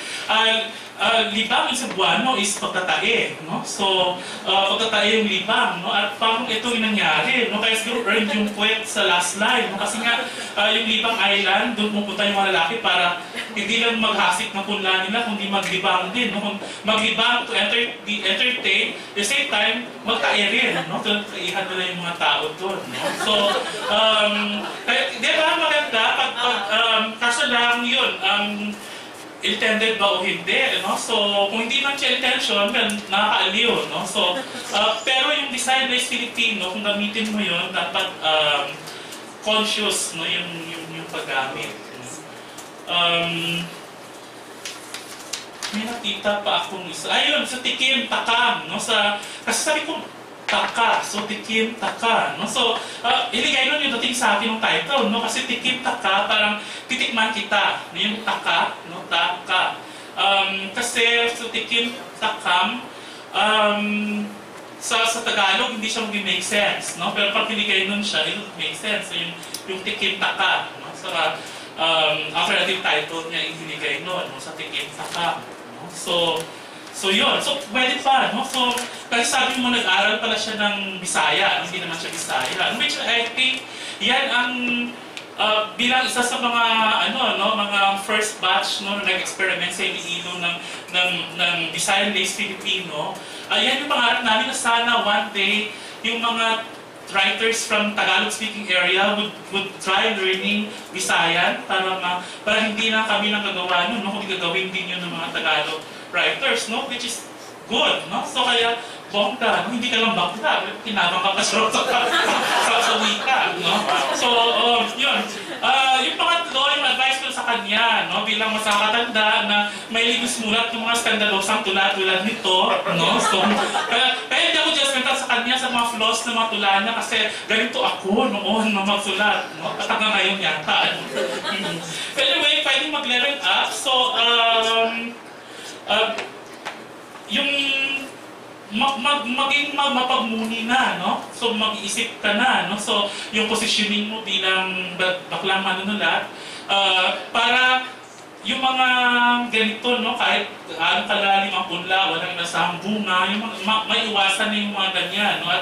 S11: libang sa Cebuano is pagtatae. No? So, pagtatae yung libang. No? At parang ito yung nangyari. No? Kaya siguro earned yung puwet sa last line. No? Kasi nga, yung Libang Island, doon pupunta yung mga lalaki para hindi lang maghasik ng punla nila, kundi maglibang din. No? Maglibang to entertain, at the same time, magtae rin. No? So, kaihan nila yung mga tao doon. No? So, di ba maganda? Kaso lang yun, intended ba o hindi, no? So, kung hindi man siya intention, nakakaaliw, no? So, pero yung design is Filipino, kung gamitin mo yun, dapat conscious, no? Yung paggamit. May nakita pa akong isa. Ayun, sa tikim, takam, no? Kasi sabi ko, taka. So, tikim, taka. No? So, iligay nun yung dating sa akin ng title. No? Kasi tikim, taka, parang titikman kita. No? Yung taka, no? Taka. Kasi sa tikim, takam, sa Tagalog, hindi siya mag-make sense. No? Pero pag iligay nun siya, it would make sense. So, yung tikim, taka. No? So, alternative title niya iligay nun, no? Sa tikim, taka. No? So yun, so pwede pa, no? So, kasi sabi mo nag-aral pala siya ng Bisaya, hindi naman siya Bisaya. Which I think, yan ang bilang isa sa mga, mga first batch, no, na nag-experiment sa Iloilo ng Visayan-based Filipino. Yan yung pangarap namin na sana one day, yung mga writers from Tagalog-speaking area would try learning Visayan para hindi na kami nang gagawa nun, no? Kundi gagawin din yun ng mga Tagalog writers, no? Which is good, no? So kaya, bongga, no? Hindi ka lang bakla, kinabang ka sa wika, no? So, yun. Yung pangatlo, yung advice ko sa kanya, no? Bilang masakatanda na may ligus mulat ng mga skandalosang tulad nito, no? So, kaya hindi ako judgmental sa kanya sa mga flaws ng mga tula niya kasi ganito ako noon na magsulat, no? At hanggang ngayon yata. But anyway, pwedeng mag-level up. So, yung maging mapagmuni na, no? So, mag-iisip ka na, no? So, yung positioning mo bilang baklang manunulat, para yung mga ganito, no? Kahit anong kalalim ang punla, walang nasahang bunga, yung maiwasan na yung mga ganyan, no?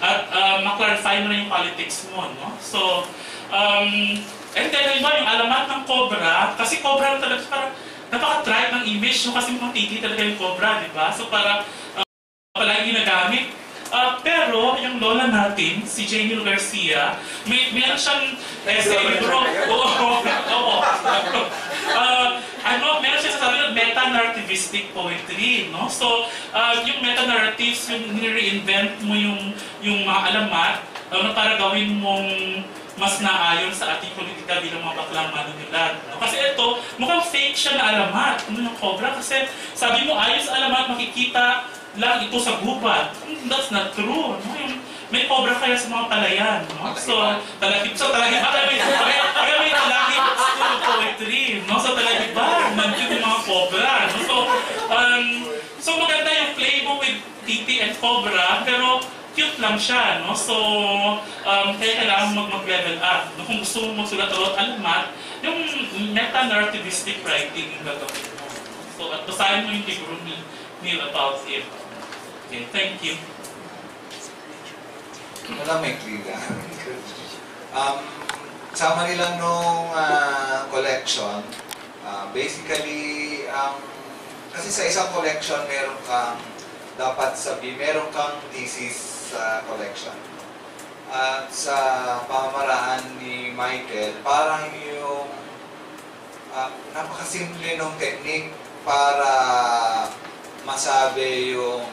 S11: At ma-clarify mo na yung politics mo, no? So, and then, yung alamat ng cobra, kasi cobra talaga parang napaka-tribe ng image, no? Kasi matiti talaga yung cobra, di ba? So, para palagi ginagamit. Pero, yung lola natin, si Jamil Garcia, meron siyang essay, libro. Meron siya sasabi ng meta-narrativistic poetry, no? So, yung meta-narratives, yung nire-reinvent mo yung mga alamat, para gawin mong mas naayon sa ating politika bilang mga baklang manunulat. No? Kasi ito, mukhang fake siya na alamat. Ano yung cobra? Kasi sabi mo, ayon sa alamat, makikita lang ito sa gubat. That's not true. No? May cobra kaya sa mga palayan. No? So, talahiba. Kaya may talahiba sa poetry. No? So, talahiba. Nandun yung mga cobra. No? So, maganda yung play mo with titi and cobra, pero cute lang siya, no? So, kaya kailangan mag-level up. No? Kung gusto mo magsulat about alamat, yung meta-narrativistic writing yung gagawin mo. So, at basahin mo yung libro ni Neil about it. Okay, thank you.
S12: Wala may klida. Summary lang nung collection. Basically, kasi sa isang collection, meron kang meron kang thesis sa collection. At sa pamamaraan ni Michael, parang yung napakasimple ng technique para masabi yung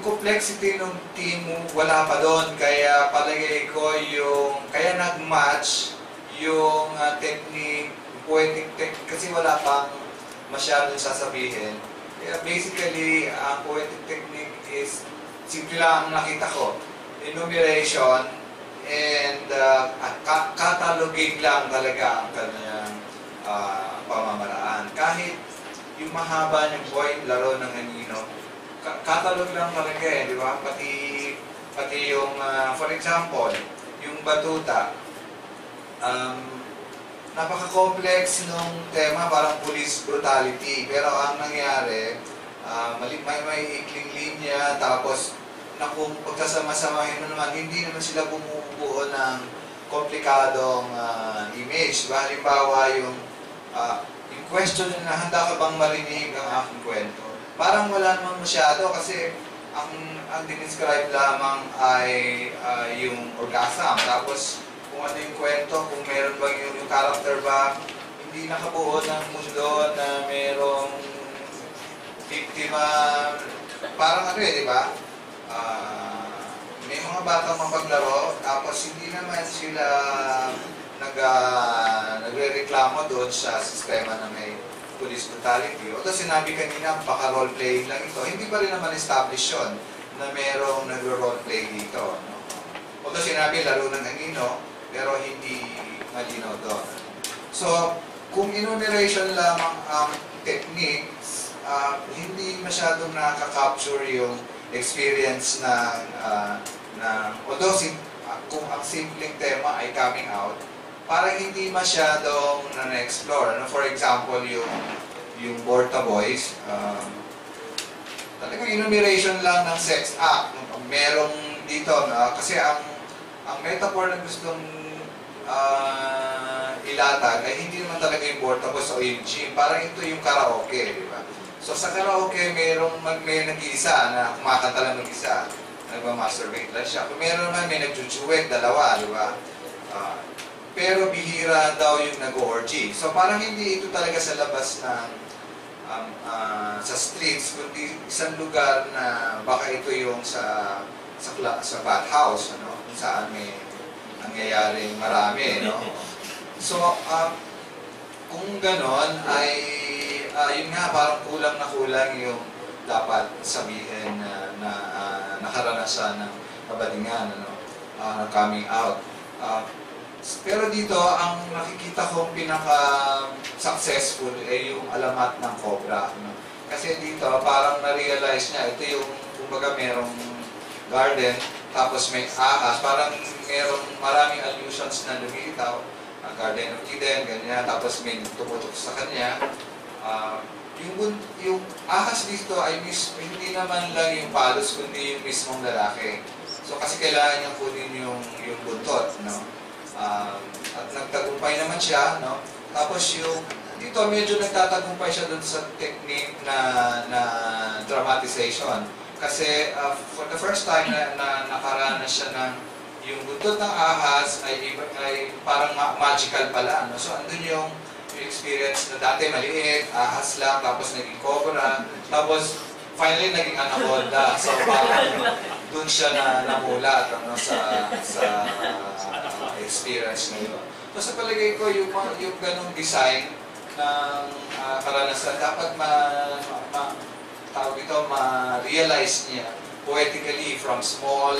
S12: complexity ng team mo, wala pa doon. Kaya palagay ko kaya nag-match yung technique, poetic technique, kasi wala pang masyadong sasabihin. Kaya basically, ang poetic technique is simple lang ang nakita ko. Enumeration and cataloging lang talaga ang kanyang pamamaraan. Kahit yung mahaba niyang buhay, laro ng anino, catalog lang talaga di ba? Pati yung, for example, yung batuta, napaka-complex nung tema, parang police brutality. Pero ang nangyari, may ikling linya, tapos kung pagkasama-samahin mo naman, hindi naman sila bumubuo ng komplikadong image. Diba? Halimbawa, yung question na handa ka bang marinig ang aking kwento? Parang wala naman masyado kasi ang dinescribe lamang ay yung orgasm. Tapos kung ano yung kwento, kung meron bang yung character ba, hindi nakabuo ng mundo na merong biktima. Parang ano di ba? May mga batang mapaglaro, tapos hindi naman sila nagre-reklamo doon sa sistema na may police brutality. Although sinabi kanina, baka role-playing lang ito, hindi pa rin naman establish yun na merong nagro-roleplay dito. No? Although sinabi, laro ng anino, pero hindi malinaw doon. So, kung enumeration lamang ang techniques, hindi masyadong nakaka-capture yung experience although kung ang simpleng tema ay coming out, parang hindi masyadong na-explore. For example, yung Borta Boys, talagang enumeration lang ng sex act. Merong dito, kasi ang metaphor na gustong ilatag ay hindi naman talaga yung Borta Boys o yung gym. Parang ito yung karaoke, di ba? So sa karaoke, may nag-iisa na kumakanta lang mag-isa. Nagmamasturbate lang siya. Kung meron naman, may nagjujuwet, dalawa, di ba? Pero bihira daw yung nag-orgy. So parang hindi ito talaga sa labas ng sa streets, kundi isang lugar na baka ito yung sa bathhouse, ano? Kung saan may nangyayaring marami, no? So, kung ganon, ay yun nga, parang kulang na kulang yung dapat sabihin na nakaranasan ng kabalingan, ano? Coming out. Pero dito, ang nakikita kong pinaka-successful ay yung alamat ng cobra. No? Kasi dito, parang na-realize niya, ito yung, kumbaga, merong garden, tapos may ahas, parang merong maraming allusions na lumilitaw, Garden of Eden, ganyan, tapos may tumutok sa kanya. Yung ahas dito ay hindi naman lang yung palos, kundi yung mismong lalaki. So kasi kailangan niyang kunin yung buntot, no? At nagtagumpay naman siya, no? Tapos dito medyo nagtatagumpay siya dun sa technique na dramatization. Kasi for the first time na nakaranas siya ng yung buntot ng ahas ay parang magical pala, no? So andun yung experience na dati maliit, ahas lang, tapos naging cobra, tapos finally naging anaconda. So parang dun siya namulat, ano, sa experience na yun. So sa palagay ko, yung ganong design ng karanasan, dapat ma-realize niya poetically from small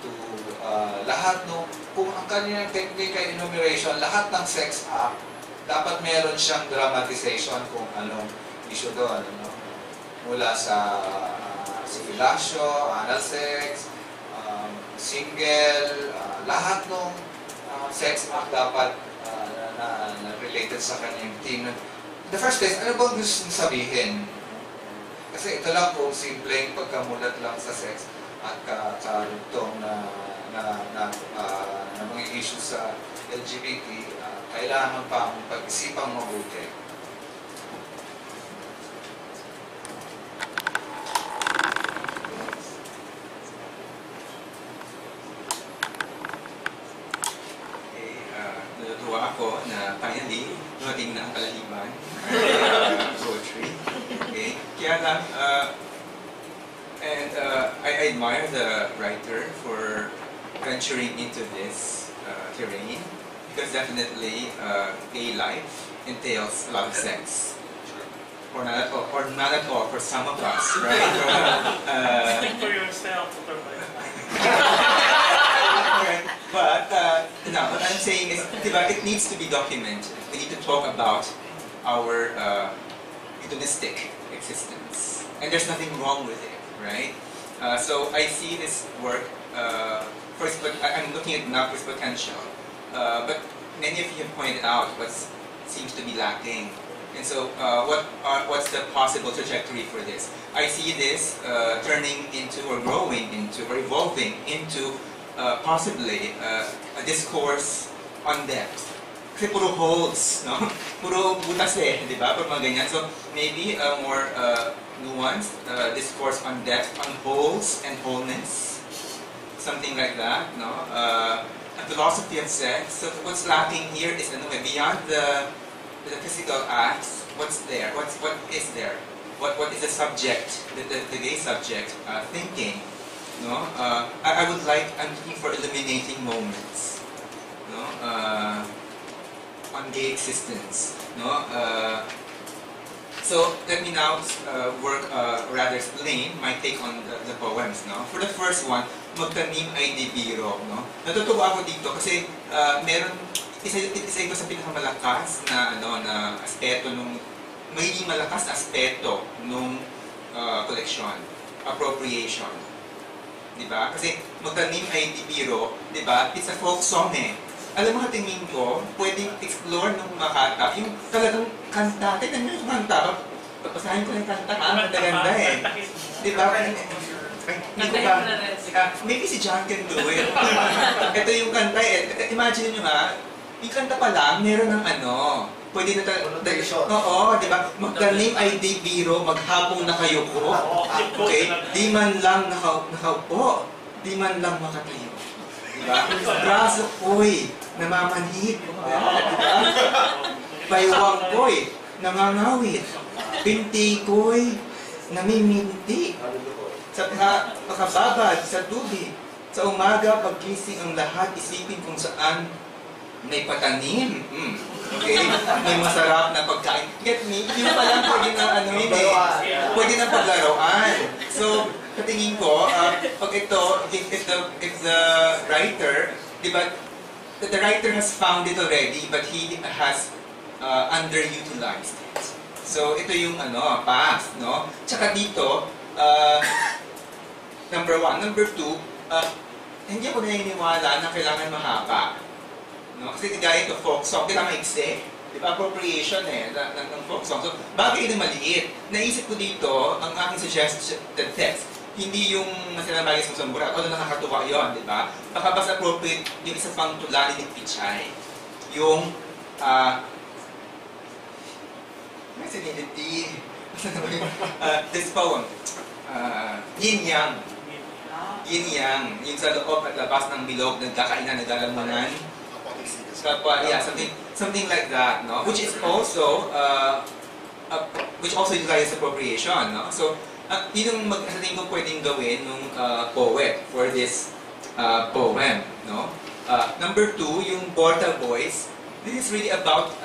S12: to lahat, no? Kung ang kanyang technique ay enumeration, lahat ng sex act, dapat meron siyang dramatization kung anong issue doon, no? Mula sa sipilasyo, anal sex, single, lahat ng sex act dapat na related sa kanyang theme. The first place, ano bang gusto sabihin? Kasi ito lang kung simpleng pagkamulat lang sa sex at karugtong na mga issues sa LGBT, kailangan pang pag-isipang mabuti.
S13: Natutuwa ako na finally dumating na ang kalahiban poetry. Okay? Kaya lang, and I admire the writer for venturing into this terrain because definitely gay life entails a lot of sex. Or not at all for some of us, right?
S11: Think for yourself.
S13: But no, what I'm saying is, it needs to be documented. We need to talk about our hedonistic existence, and there's nothing wrong with it, right? So I see this work. First, I'm looking at Napo's potential, but many of you have pointed out what seems to be lacking. And so, what's the possible trajectory for this? I see this turning into, or growing into, or evolving into possibly a discourse on depth. Kasi puro holes, no? Puro butas di ba? Pag mga ganyan. So, maybe a more nuanced discourse on depth, on holes and wholeness. Something like that, no? A philosophy of sex. So, what's lacking here is, beyond the physical acts, what's there? What is there? What is the subject, the gay subject thinking? No, I'm looking for illuminating moments. No, on gay existence. No, so let me now rather explain my take on the poems. No, for the first one, magtanim ay di biro. No, natutuwa ako dito kasi meron. Isa ito sa pinakamalakas na na aspeto nung may malakas na aspeto nung koleksyon, appropriation. 'Di ba? Kasi magtanim ay di biro, 'di ba? It's a folk song Alam mo tingin ko, pwedeng explore ng makata yung talagang kanta. Tingnan niyo yung kanta. Babasahin ko yung kanta maganda 'Di ba? Hindi ko ba? Maybe si John can do it. Ito yung kanta Imagine niyo yung kanta pa lang, meron ng pwede na oo, di ba? Magtanim ay di biro, maghapong nakayuko. Okay? Di man lang nakaupo, di man lang makatayo. Di ba? Braso ko'y namamanhid. Di ba? Baywang ko'y nangangawit. Binti ko'y namiminti. Sa makababad sa tubig. Sa umaga, paggising ang lahat, isipin kung saan may patanim. Okay? May masarap na pagkain. Get me? Yung palang pwede na pwede na paglaruan. So, katingin ko, pag ito, if the writer, di ba, the writer has found it already, but he has underutilized it. So, ito yung path, no? Tsaka dito, number one. Number two, hindi ako naniniwala na kailangan mahaba. No? Kasi gaya ito folk song, kailangan maiksi. Di ba? Appropriation ng folk song. So, bagay na maliit. Naisip ko dito, ang aking suggested text, hindi yung masinabagay sa Musambura, although nakakatuwa yun, di ba? Baka mas appropriate yung isa pang Tula ni Pichay. Yung, may sinility. This poem, Yin-Yang. Yin-Yang, yung sa loob at labas ng bilog, nagkakainan, nagalamunan. Something like that, no? Which is also utilizes appropriation, no? So, yun yung tingin ko pwedeng gawin ng poet for this poem, no? Number two, yung Borta Boys. This is really about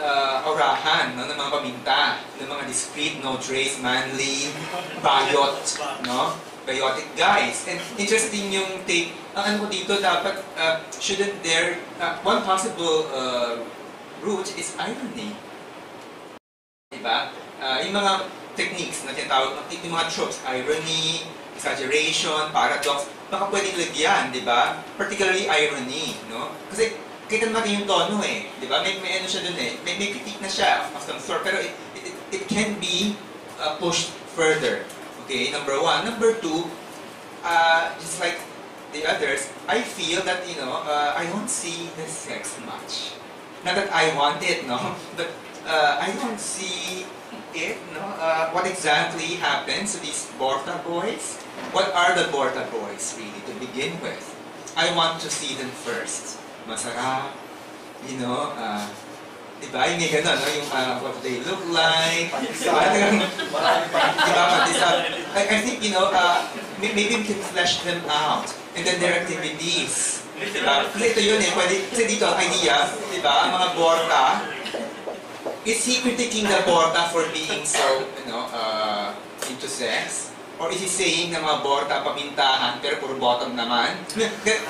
S13: orahan, no? Ng mga paminta, ng mga discreet, no trace, manly, bayot, no? Biotic guys. And interesting yung take. Ang ko dito, dapat, shouldn't there, one possible route is irony. Diba? Yung mga techniques na tinatawag, yung mga tropes, irony, exaggeration, paradox, baka pwedeng lagyan, diba? Particularly irony, no? Kasi, kita natin yung tono diba? May siya dun may critique na siya of some sort, pero it can be pushed further. Okay, number one. Number two, just like the others, I feel that, I don't see the sex much. Not that I want it, no? But I don't see it, no? What exactly happens to these Borta boys? What are the Borta boys, really, to begin with? I want to see them first. Masarap, diba? Yung may gano'n, no? Yung what they look like. Diba? I think, maybe we can flesh them out. And then their activities. Diba? Kasi ito yun kasi dito ang idea, diba? Ang mga Borta, is he critiquing the Borta for being so, into sex? Or is he saying na mga Borta pamintahan pero puro bottom naman?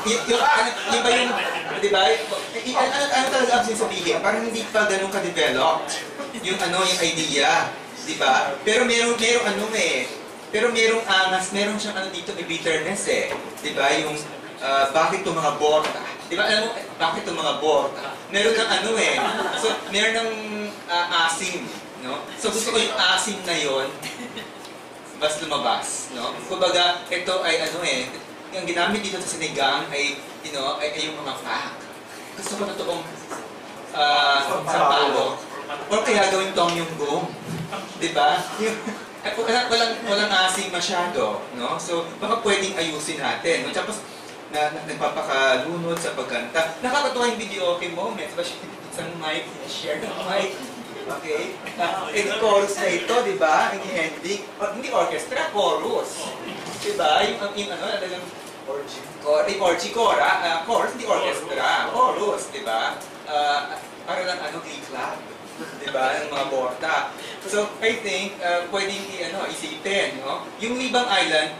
S13: Yung ba yung, di ba? Ano talaga ang sinasabihin? Parang hindi pa ganun ka-developed. Yung idea. Di ba? Pero merong pero merong angas, meron siyang dito, may bitterness Di ba? Yung, bakit itong mga Borta? Di ba, alam mo, bakit itong mga board? Meron ng ano eh. So, meron ng asim, no? So, gusto ko yung asim na yon mas lumabas, no? Kumbaga, ito ay ano eh, yung ginamit dito sa sinigang ay, you know, ay yung mga fact. Gusto ko totoong sampalo. Or kaya gawin tom yung gum. Di ba? Walang asim masyado, no? So, baka pwedeng ayusin natin, no? Tapos, nagpapakalunod sa pagkanta. Nakakatuwa yung video okay moments. Ba, isang mic, share ng mic. Okay? Yung chorus na ito, di ba? Yung ending. Hindi orchestra, chorus. Di ba? Yung ano, talagang orgy chorus, hindi orchestra. Chorus, di ba? Para lang ano, glee club. Di ba? Yung mga borda. So, I think, pwedeng isipin, no? Yung Libang Island,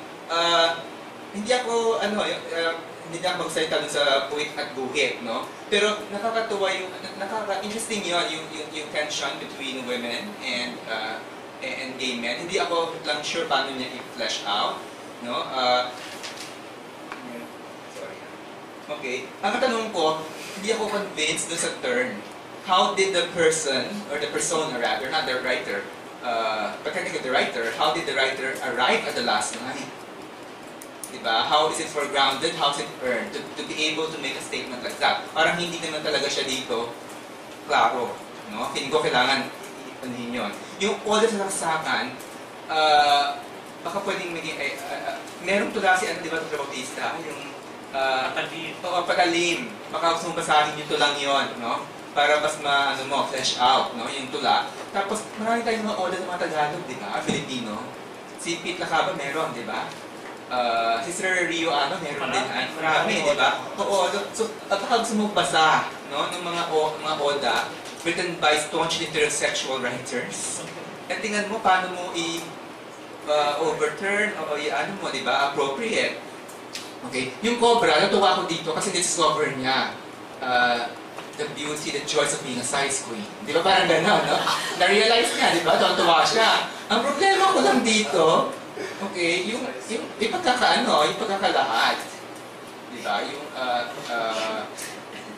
S13: hindi ako magsalita dun sa puwit at guhit, no? Pero nakakatuwa interesting yung tension between women and gay men. Hindi ako lang sure paano niya i-flesh out, no? Sorry. Okay. Ang katanong ko, hindi ako convinced dun sa turn. How did the person, or the persona rather, not the writer, but technically the writer, how did the writer arrive at the last line? Diba? How is it foregrounded? How is it earned? To be able to make a statement like that. Parang hindi naman talaga siya dito klaro. No? Feeling ko kailangan ipanin yun. Yung all sa saksakan, baka pwedeng maging, meron tula si ano, di ba, Bautista? Yung patalim. Baka gusto mong basahin yung tulang yun, no? Para mas flesh out, no? Yung tula. Tapos marami tayong mga oda ng mga Tagalog, di ba? Filipino. Si Pete Lacaba meron, di ba? Si Sir Rio meron din. Marami, di ba? Oo. So, baka gusto mong basa, no? Ng mga oda written by staunch heterosexual writers. At tingnan mo paano mo overturn o di ba? Appropriate. Okay? Yung Cobra, natuwa ako dito kasi discover niya the beauty, the joys of being a size queen. Di ba parang gano'n, no? Na-realize niya, di ba? Tuwa siya. Ang problema ko lang dito, okay, yung pagkakalahat. Di ba?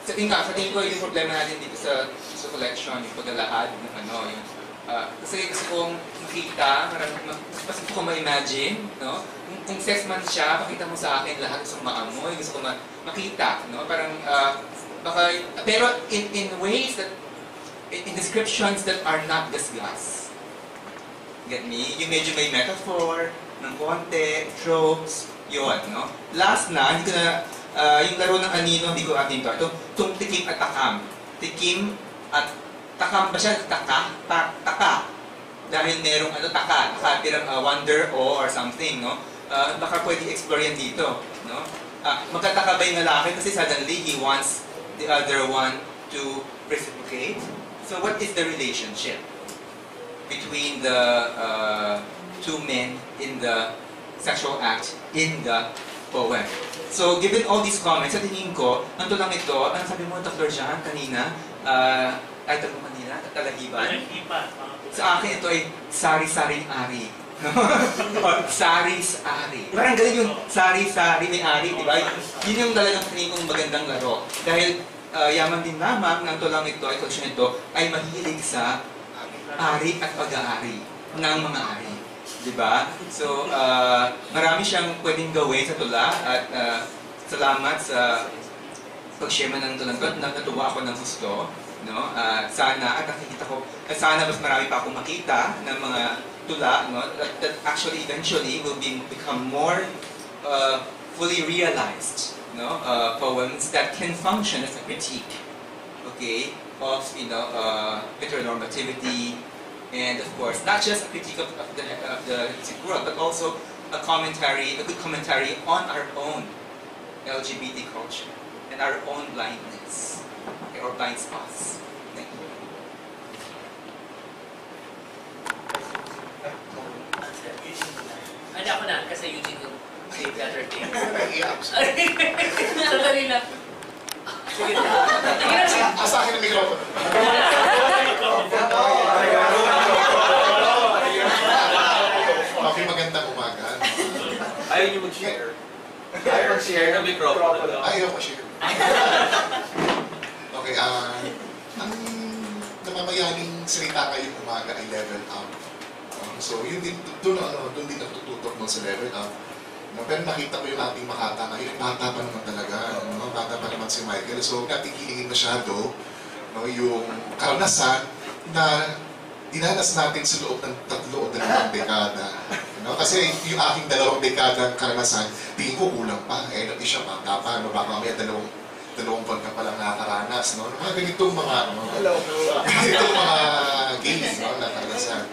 S13: Sa tingin ko yung problema natin dito sa collection, yung paglalahad, kasi gusto kong makita, gusto kong ma-imagine, no? Kung sex man siya, pakita mo sa akin lahat, gusto kong maamoy, gusto kong makita, no? Parang, pero in ways that, in descriptions that are not discussed. Get me? Yung medyo may metaphor, ng konti, tropes, yun, no? Last na, hindi ko na, yung laro ng anino, hindi ko atin ito. Itong tikim at takam. Tikim at takam ba siya? Taka. Dahil merong taka pirang wonder or something, no? Baka pwede explore yan dito, no? Magkataka ba yung lalaki kasi suddenly he wants the other one to reciprocate? So what is the relationship between the two men in the sexual act in the poem? So given all these comments, sa tingin ko, ang tulang ito, ano sabi mo, Dr. John, kanina, title mo kanina, Talahiban. Sa akin ito ay Sari-sari ari. Sari-sari. Parang galing yung sari-sari, may ari, di ba? Yun yung talagang tingin kong magandang laro. Dahil yaman din lamang ng tulang ito, ay collection ito, ay mahilig sa ari at pag-aari ng mga ari. Diba? So, marami siyang pwedeng gawin sa tula at salamat sa pag-share man ng tulang ito. Natuwa ako ng gusto. No? Sana, at nakikita ko, sana mas marami pa akong makita ng mga tula, no? That actually eventually will become more fully realized, no? Poems that can function as a critique, okay, of heteronormativity, and of course not just a critique of the world, but also a good commentary on our own LGBT culture and our own blindness, okay, or blind spots. Thank you.
S3: Hindi ako na, kasi Eugene will say better things. Sandali lang. Sige na.
S14: Sa akin ang mikropono. Okay, magandang umaga.
S15: Ayaw niyo mag-share. Ayaw mag-share ng mikropono.
S14: Ayaw mag-share. Okay, ang namamayaning salita ngayong umaga ay level up. So, yun din, doon din natututok mo sa level up. No, pero nakita ko yung ating Makata ngayon, bata pa naman talaga. No? Bata pa naman si Michael. So, natin hilingin masyado no, yung karanasan na dinanas natin sa loob ng 3 o 2 dekada. No? Kasi yung aking 2 dekada karanasan, tingin ko kulang pa. Siya bata pa. No? Baka may 2 buwan ka palang nakakaranas. No? Mga ganitong mga, ganitong mga games no, na karanasan.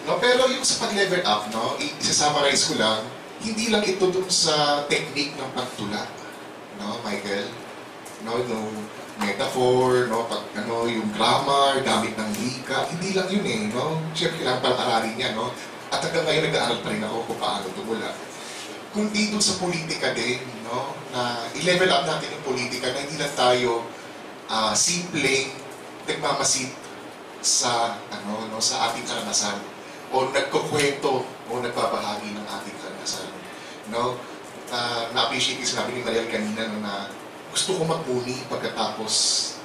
S14: No? Pero yung sa pag-level up, no, isa-summarize ko lang, hindi lang ito dun sa technique ng pagtula, no, Michael? No, metaphor, no, pag, yung grammar, gamit ng wika, hindi lang yun eh, no? Siyempre, kailangan palang aralin yan, no? At hanggang ngayon, nag-aaral pa rin ako kung paano tumula. Kundi dun sa politika din, no, na i-level up natin yung politika na hindi lang tayo simpleng nagmamasid sa, no, sa ating karanasan o nagkukwento o nagbabahagi ng ating karanasan. No? Na-appreciate yung sinabi ni Mariel kanina no, na gusto ko magmuni pagkatapos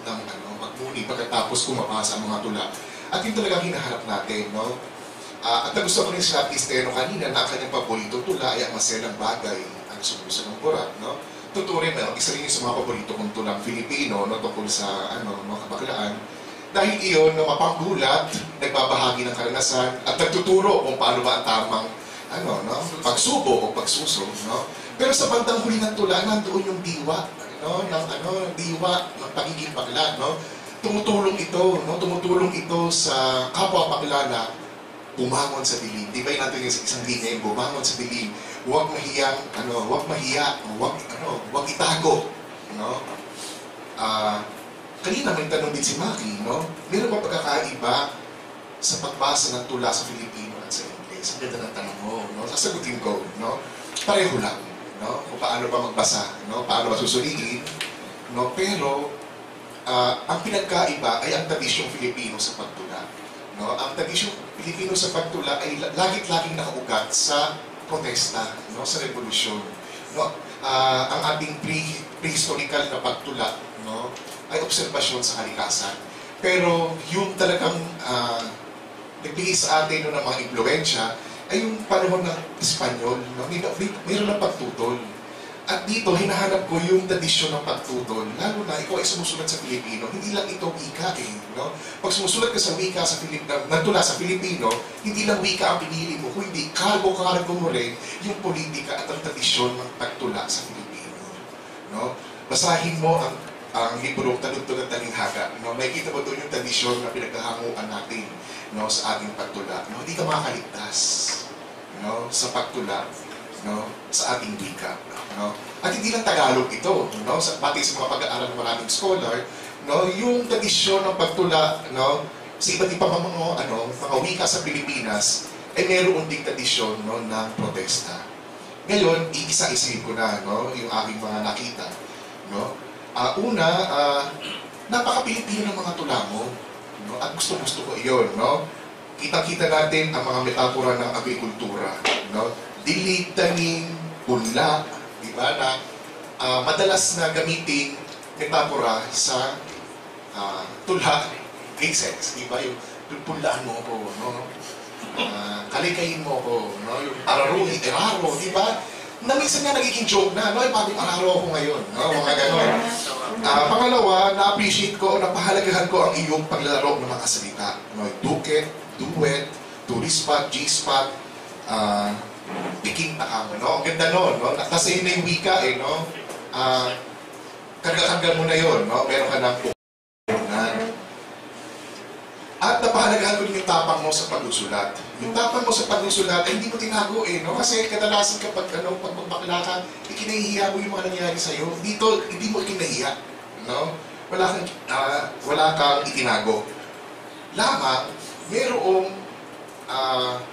S14: ng magmuni pagkatapos ko mabasa ang mga tula. At yun talaga hinaharap natin. No? At nagusto ko rin sinabi ni Steno kanina na ang kanyang paborito tula ay ang maselang bagay ang sumusunod ng burat. No? Totoo rin, isa rin yung sa mga paborito kong tulang Filipino no, tungkol sa mga kabaklaan. Dahil iyon, no, mapanggulat, nagbabahagi ng karanasan at nagtuturo kung paano ba ang tamang no, pagsubo o pagsuso. No? Pero sa bandang huli ng tula, nandoon yung diwa, no, ng diwa ng pagiging bakla. No? Tumutulong ito sa kapwa bakla na bumangon sa dilim. Di ba yun natin yung isang linya yung bumangon sa dilim. Huwag mahiyang, huwag mahiya, huwag itago. No? Kanina may tanong din si Maki, no? Meron ba pagkakaiba sa pagbasa ng tula sa Filipino at sa Ingles? Ang ganda ng tanong mo, no? Sasagutin ko, no? Pareho lang, no? Kung paano ba magbasa, no? Paano ba susuliin, no? Pero, ang pinagkaiba ay ang tradisyong Filipino sa pagtula, no? Ang tradisyong Filipino sa pagtula ay lagit-laging nakaugat sa protesta, no? Sa revolusyon, no? Ang ating prehistorical na pagtula, no? Ay obserbasyon sa kalikasan. Pero yung talagang nagbigay sa atin ng mga impluensya ay yung panahon ng Espanyol. No? Mayroon ng pagtutol. At dito, hinahanap ko yung tradisyon ng pagtutol. Lalo na ikaw ay sumusulat sa Filipino, hindi lang ito wika eh. No? Pag sumusulat ka sa wika sa nagtula sa Filipino, hindi lang wika ang pinili mo, kundi kargo mo rin yung politika at ang tradisyon ng pagtula sa Filipino. No? Basahin mo ang librong Taludtog at Talinghaga. No? May kita mo doon yung tradisyon na pinagkahanguan natin, no, sa ating pagtula. No? Hindi ka makakaligtas, no, sa pagtula, no, sa ating wika. No? At hindi lang Tagalog ito. No? Pati sa mga pag-aaral ng maraming scholar, no, yung tradisyon ng pagtula, no, sa iba't ibang mga wika sa Pilipinas ay meron ding tradisyon, no, ng protesta. Ngayon, iisa-isipin ko na, no, yung aking mga nakita. No? Napaka-Pilipino ng mga tula mo. No? At gusto-gusto ko iyon. No? Kita-kita natin ang mga metapora ng agrikultura. No? Dilig, tanim, punla, di ba, na madalas na gamitin metapora sa tula, cases, di ba, yung punlaan mo ko, no? Kalikayin mo ko, no? Yung araruhi, eraro, di ba? Na minsan nga nagiging joke na, no? Bakit araro ako ngayon, no? Mga ganon. Pangalawa, na-appreciate ko, napahalagahan ko ang iyong paglalaro ng mga salita. No? Duket, duet, turispat, G-spot, piking takam, no? Ang ganda nun, no? Kasi yun na yung wika, eh, no? Karga-karga mo na yun, no? Meron ka ng pukunan. At napahalagahan ko din yung tapang mo sa pagsusulat. Yung tapang mo sa pagsusulat ay hindi mo tinago, eh, no? Kasi kadalasan kapag, pag magbakla ka, ikinahihiya mo yung mga nangyayari sa'yo. Dito, hindi mo ikinahiya, no? Wala kang itinago. Lamang, merong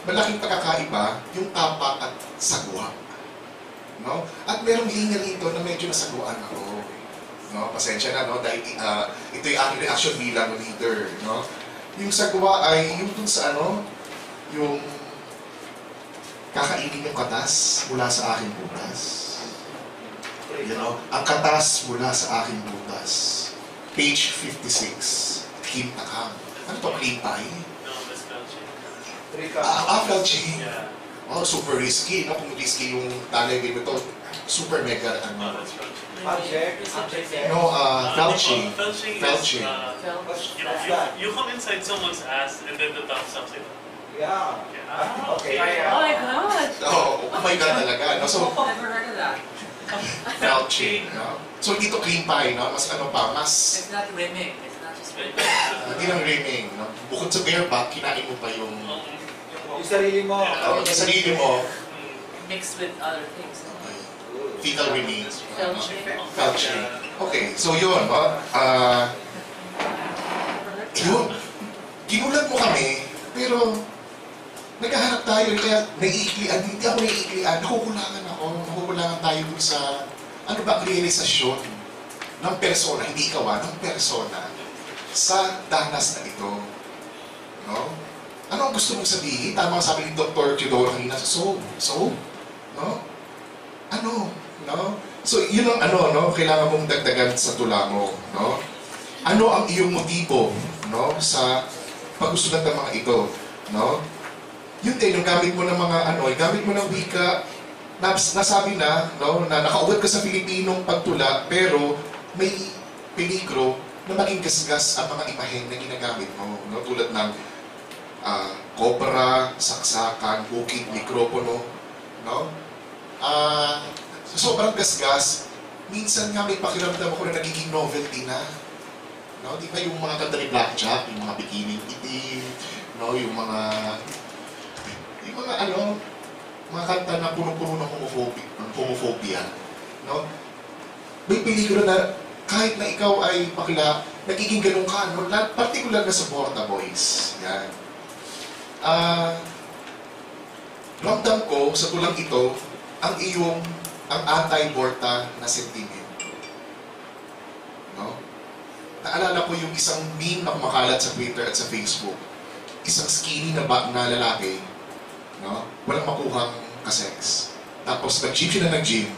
S14: malaking pagkakaiba yung tapak at sagwa. No? At merong linya rito na medyo nasaguan ako. No? Pasensya na, no? Dahil ito yung aking reaction bilang leader. No? Yung sagwa ay yung dun sa yung kakainin yung katas mula sa aking butas. Ang katas mula sa aking butas. Page 56. Kim Takam. Ano to? Clean pie?
S6: No, that's belching.
S14: Felching.
S6: Yeah.
S14: Oh, super risky, no? Kung risky yung talagay mo to, super mega,
S6: No, that's belching.
S14: No, felching.
S6: Felching.
S14: Felching.
S6: You come inside someone's ass and then the top stops like,
S12: Yeah. Okay.
S8: Oh my God!
S14: Oh my God talaga, no? So,
S3: Never heard of that.
S14: felching, no? So, dito clean pie, no? Mas ano pa, mas...
S3: It's not rimming. It's not just rimming.
S14: Hindi lang rimming, no? Bukod sa bareback, kinain mo pa yung...
S12: Yung sarili mo.
S14: Yung sarili mo,
S3: Mixed with other things.
S14: fecal remains.
S3: Felching.
S14: Felching. Okay, so yun, no? Yun. Ginulat mo kami, pero naghahanap tayo, kaya naiiklian, hindi ako naiiklian, nakukulangan tayo dun sa, ano ba ang realisasyon ng persona, hindi ikaw ng persona, sa danas na ito. No? Ano ang gusto mong sabihin? Tama ang sabi ni Dr. Theodore kanina, so, no? Ano? No? So, yun ang no? Kailangan mong dagdagan sa tula mo, no? Ano ang iyong motibo, no? Sa pag-usulat ng mga ito, no? Yun din, yung gamit mo ng mga gamit mo ng wika, nasabi na, no? Na nakaugat ka sa Pilipinong pagtula, pero may peligro na maging gasgas ang mga imahen na ginagamit mo, no? Tulad ng kobra, saksakan, bukid, mikropono, no? Sobrang gasgas, minsan nga may pakiramdam ako na nagiging novelty na. No? Di ba yung mga kanta ni Blackjack, yung mga bikini itim, no? Yung mga mga kanta na puno-puno ng homophobia, no? May peligro na kahit na ikaw ay bakla, nagiging ganun ka, no? Particular na sa Borta Boys. Yan. Ramdam ko sa tulang ito ang anti-Borta na sentiment. No? Naalala ko yung isang meme na kumakalat sa Twitter at sa Facebook. Isang skinny na lalaki, no? Walang makuhang kasex. Tapos nag-gym siya na nag-gym.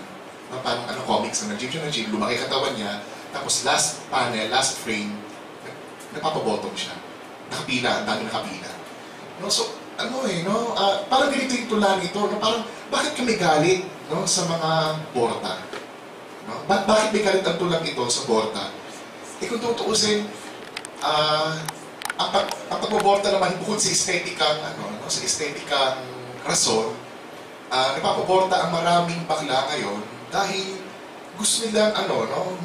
S14: No? Parang comics na nag-gym siya na nag-gym, lumaki katawan niya. Tapos last panel, last frame, nagpapabottom siya. Nakapila, ang dami nakapila. No? So, no? Parang ganito yung tula nito, no? Parang, bakit kami galit, no? Sa mga Borta? No? Bakit may galit ang tulang ito sa Borta? Kung tutuusin, ang pagboborta naman bukod sa estetikang, sa estetikang rason, nagpapaborta ang maraming bakla ngayon dahil gusto nilang,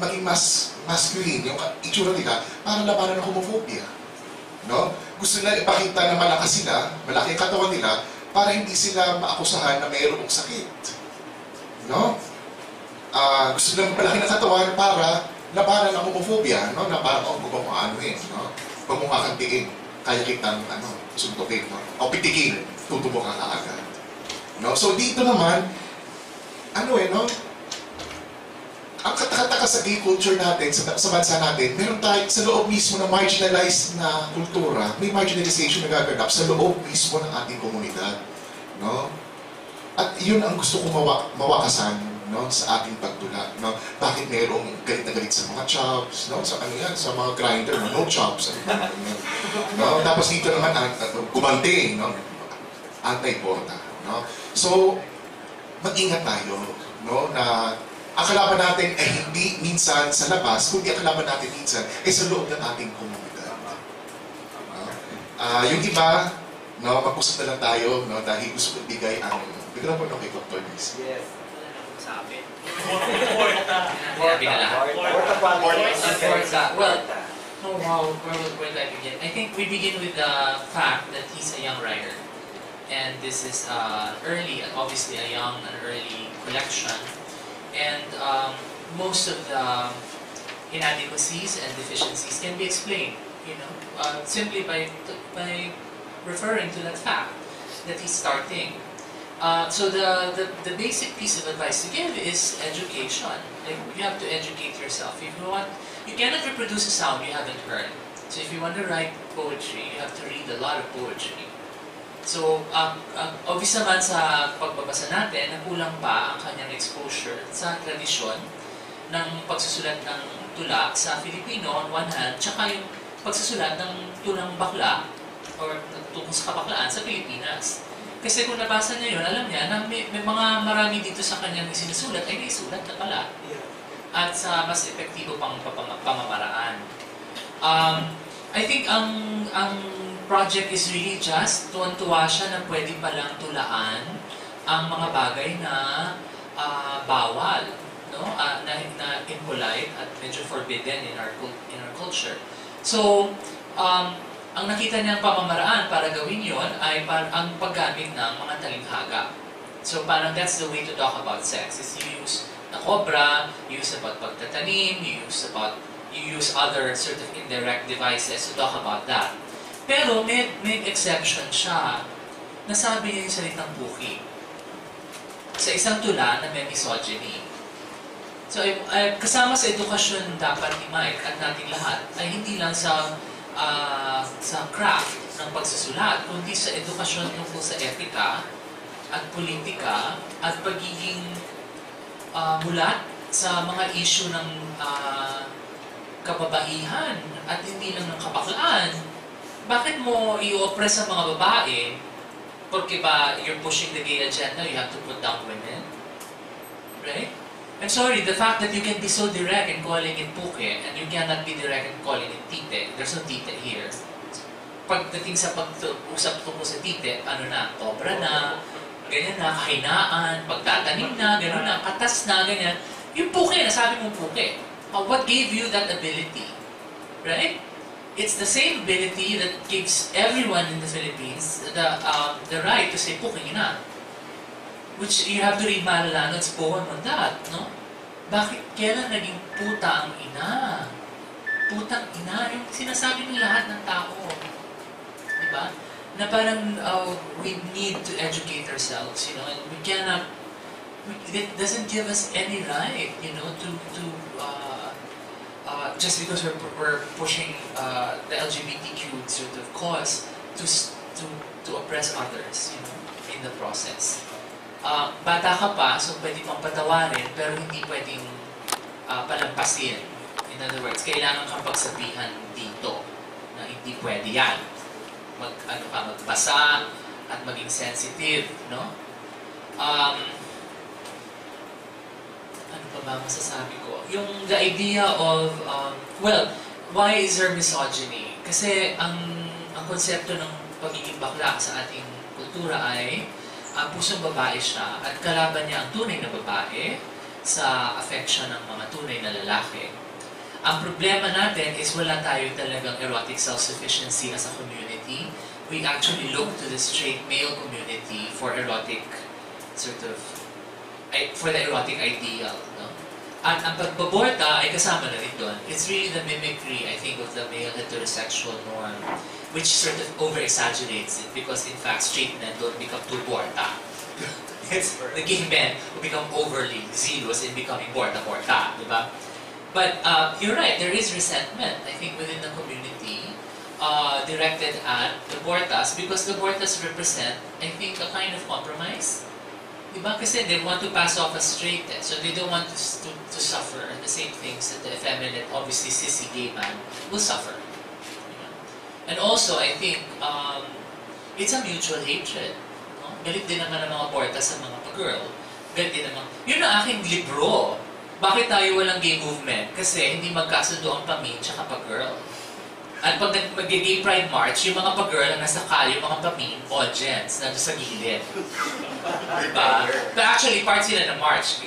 S14: maging mas masculine, yung itsura nila, para labanan ng homophobia. No? Gusto nila ipakita na malakas sila, malaki ang katawan nila, para hindi sila maakusahan na mayroong sakit. No? Gusto nila malaki ng katawan para labanan ng homophobia, no? Na parang, huwag mong aanuhin, no? Huwag mong kakantiin, kaya kitang, suntukin, no? O pitikin, tutubo ka kaagad. No? So dito naman, no? Ang katakataka sa gay culture natin, sa bansa natin, meron tayo sa loob mismo ng marginalized na kultura, may marginalization na gaganap sa loob mismo ng ating komunidad. No? At yun ang gusto kong mawakasan, no, sa ating pagtula. No? Bakit mayroong galit na galit sa mga chops, no? Sa sa mga grinder, no chops. No? Tapos dito naman, gumante, no? Anti-Borta. No? So, mag-ingat tayo, no, na ang kalaban natin ay hindi minsan sa labas, kundi ang kalaban natin minsan ay sa loob ng ating komunidad. Yung iba, no, mag-usap na lang tayo, no, dahil gusto ko ibigay ang mikrofon kay Dr. Luis.
S3: Yes. Sabi. Well, where do I begin? I think we begin with the fact that he's a young writer. And this is obviously a young and early collection. And most of the inadequacies and deficiencies can be explained, simply by referring to that fact that he's starting. So the basic piece of advice to give is education. Like, you have to educate yourself. If you want, you cannot reproduce a sound you haven't heard. So if you want to write poetry, you have to read a lot of poetry. So, obvious naman sa pagbabasa natin na kulang pa ang kanyang exposure sa tradisyon
S15: ng pagsusulat ng tula sa Filipino on one hand, tsaka yung pagsusulat ng tulang bakla or tungkol sa kabaklaan sa Pilipinas. Kasi kung nabasa niya yun, alam niya na may mga marami dito sa kanyang sinusulat ay naisulat na pala. At sa mas epektibo pang pamamaraan. I think ang project is really just tuwan-tuwa siya na pwede palang tulaan ang mga bagay na bawal, no? Na impolite at medyo forbidden in our culture. So, ang nakita niyang pamamaraan para gawin yon ay ang paggamit ng mga talinghaga. So parang that's the way to talk about sex. Is you use the cobra, you use about pagtatanim, you use other sort of indirect devices to talk about that. Pero may exception siya. Nasabi niya yung salitang buki sa isang tula na may misogyny. So kasama sa edukasyon dapat ni Mike at nating lahat ay hindi lang sa craft ng pagsusulat, kundi sa edukasyon tungkol sa etika at politika at pagiging mulat sa mga issue ng kababaihan at hindi lang ng kabaklaan. Bakit mo i-oppress ang mga babae? Porque ba you're pushing the gay agenda, you have to put down women? Right? I'm sorry, the fact that you can be so direct in calling it puke and you cannot be direct in calling it tite, there's no tite here. Pagdating sa pag-usap tungkol sa tite, ano na, cobra na, ganyan na, kahinaan, pagtatanim na, gano'n na, katas na, ganyan. Yung puke, nasabi mong puke. What gave you that ability? Right? It's the same ability that gives everyone in the Philippines the right to say puke na. Which you have to read Malalanod's poem on that, no? Bakit kailan naging puta ang ina? Putang ina, yung sinasabi ng lahat ng tao. Diba? Na parang we need to educate ourselves, you know, and we cannot, it doesn't give us any right, you know, to just because we're pushing the LGBTQ sort of cause to oppress others, you know, in the process. Bata ka pa, so pwede pang patawarin, pero hindi pwedeng palampasin. In other words, kailangan kang pagsabihan dito na hindi pwede yan. Magbasa at maging sensitive, no? Ano pa ba masasabi ko? Yung the idea of, well, why is there misogyny? Kasi ang konsepto ng pagiging bakla sa ating kultura ay pusong babae siya at kalaban niya ang tunay na babae sa affection ng mga tunay na lalaki. Ang problema natin is wala tayo talagang erotic self-sufficiency as a community. We actually look to the straight male community for erotic sort of, for the erotic ideal. No? At ang pagbaborta ay kasama na rin doon. It's really the mimicry, I think, of the male heterosexual norm, which sort of over-exaggerates it because in fact straight men don't become too borta. It's the gay men who become overly zealous in becoming borta-borta, diba? But you're right, there is resentment, I think, within the community directed at the bortas because the bortas represent, I think, a kind of compromise. Diba? Kasi they want to pass off as straight, so they don't want to suffer the same things that the effeminate, obviously sissy gay man will suffer. And also, I think, it's a mutual hatred. No? Galit din naman ang mga borta sa mga pa-girl. Galit din naman. Yun ang aking libro. Bakit tayo walang gay movement? Kasi hindi magkasundo ang pa-min tsaka pa-girl. At pag mag-gay pride march, yung mga pa-girl ang nasa kalye, yung mga pa-min, audience, nandun sa gilid. Diba? But actually, part sila ng march.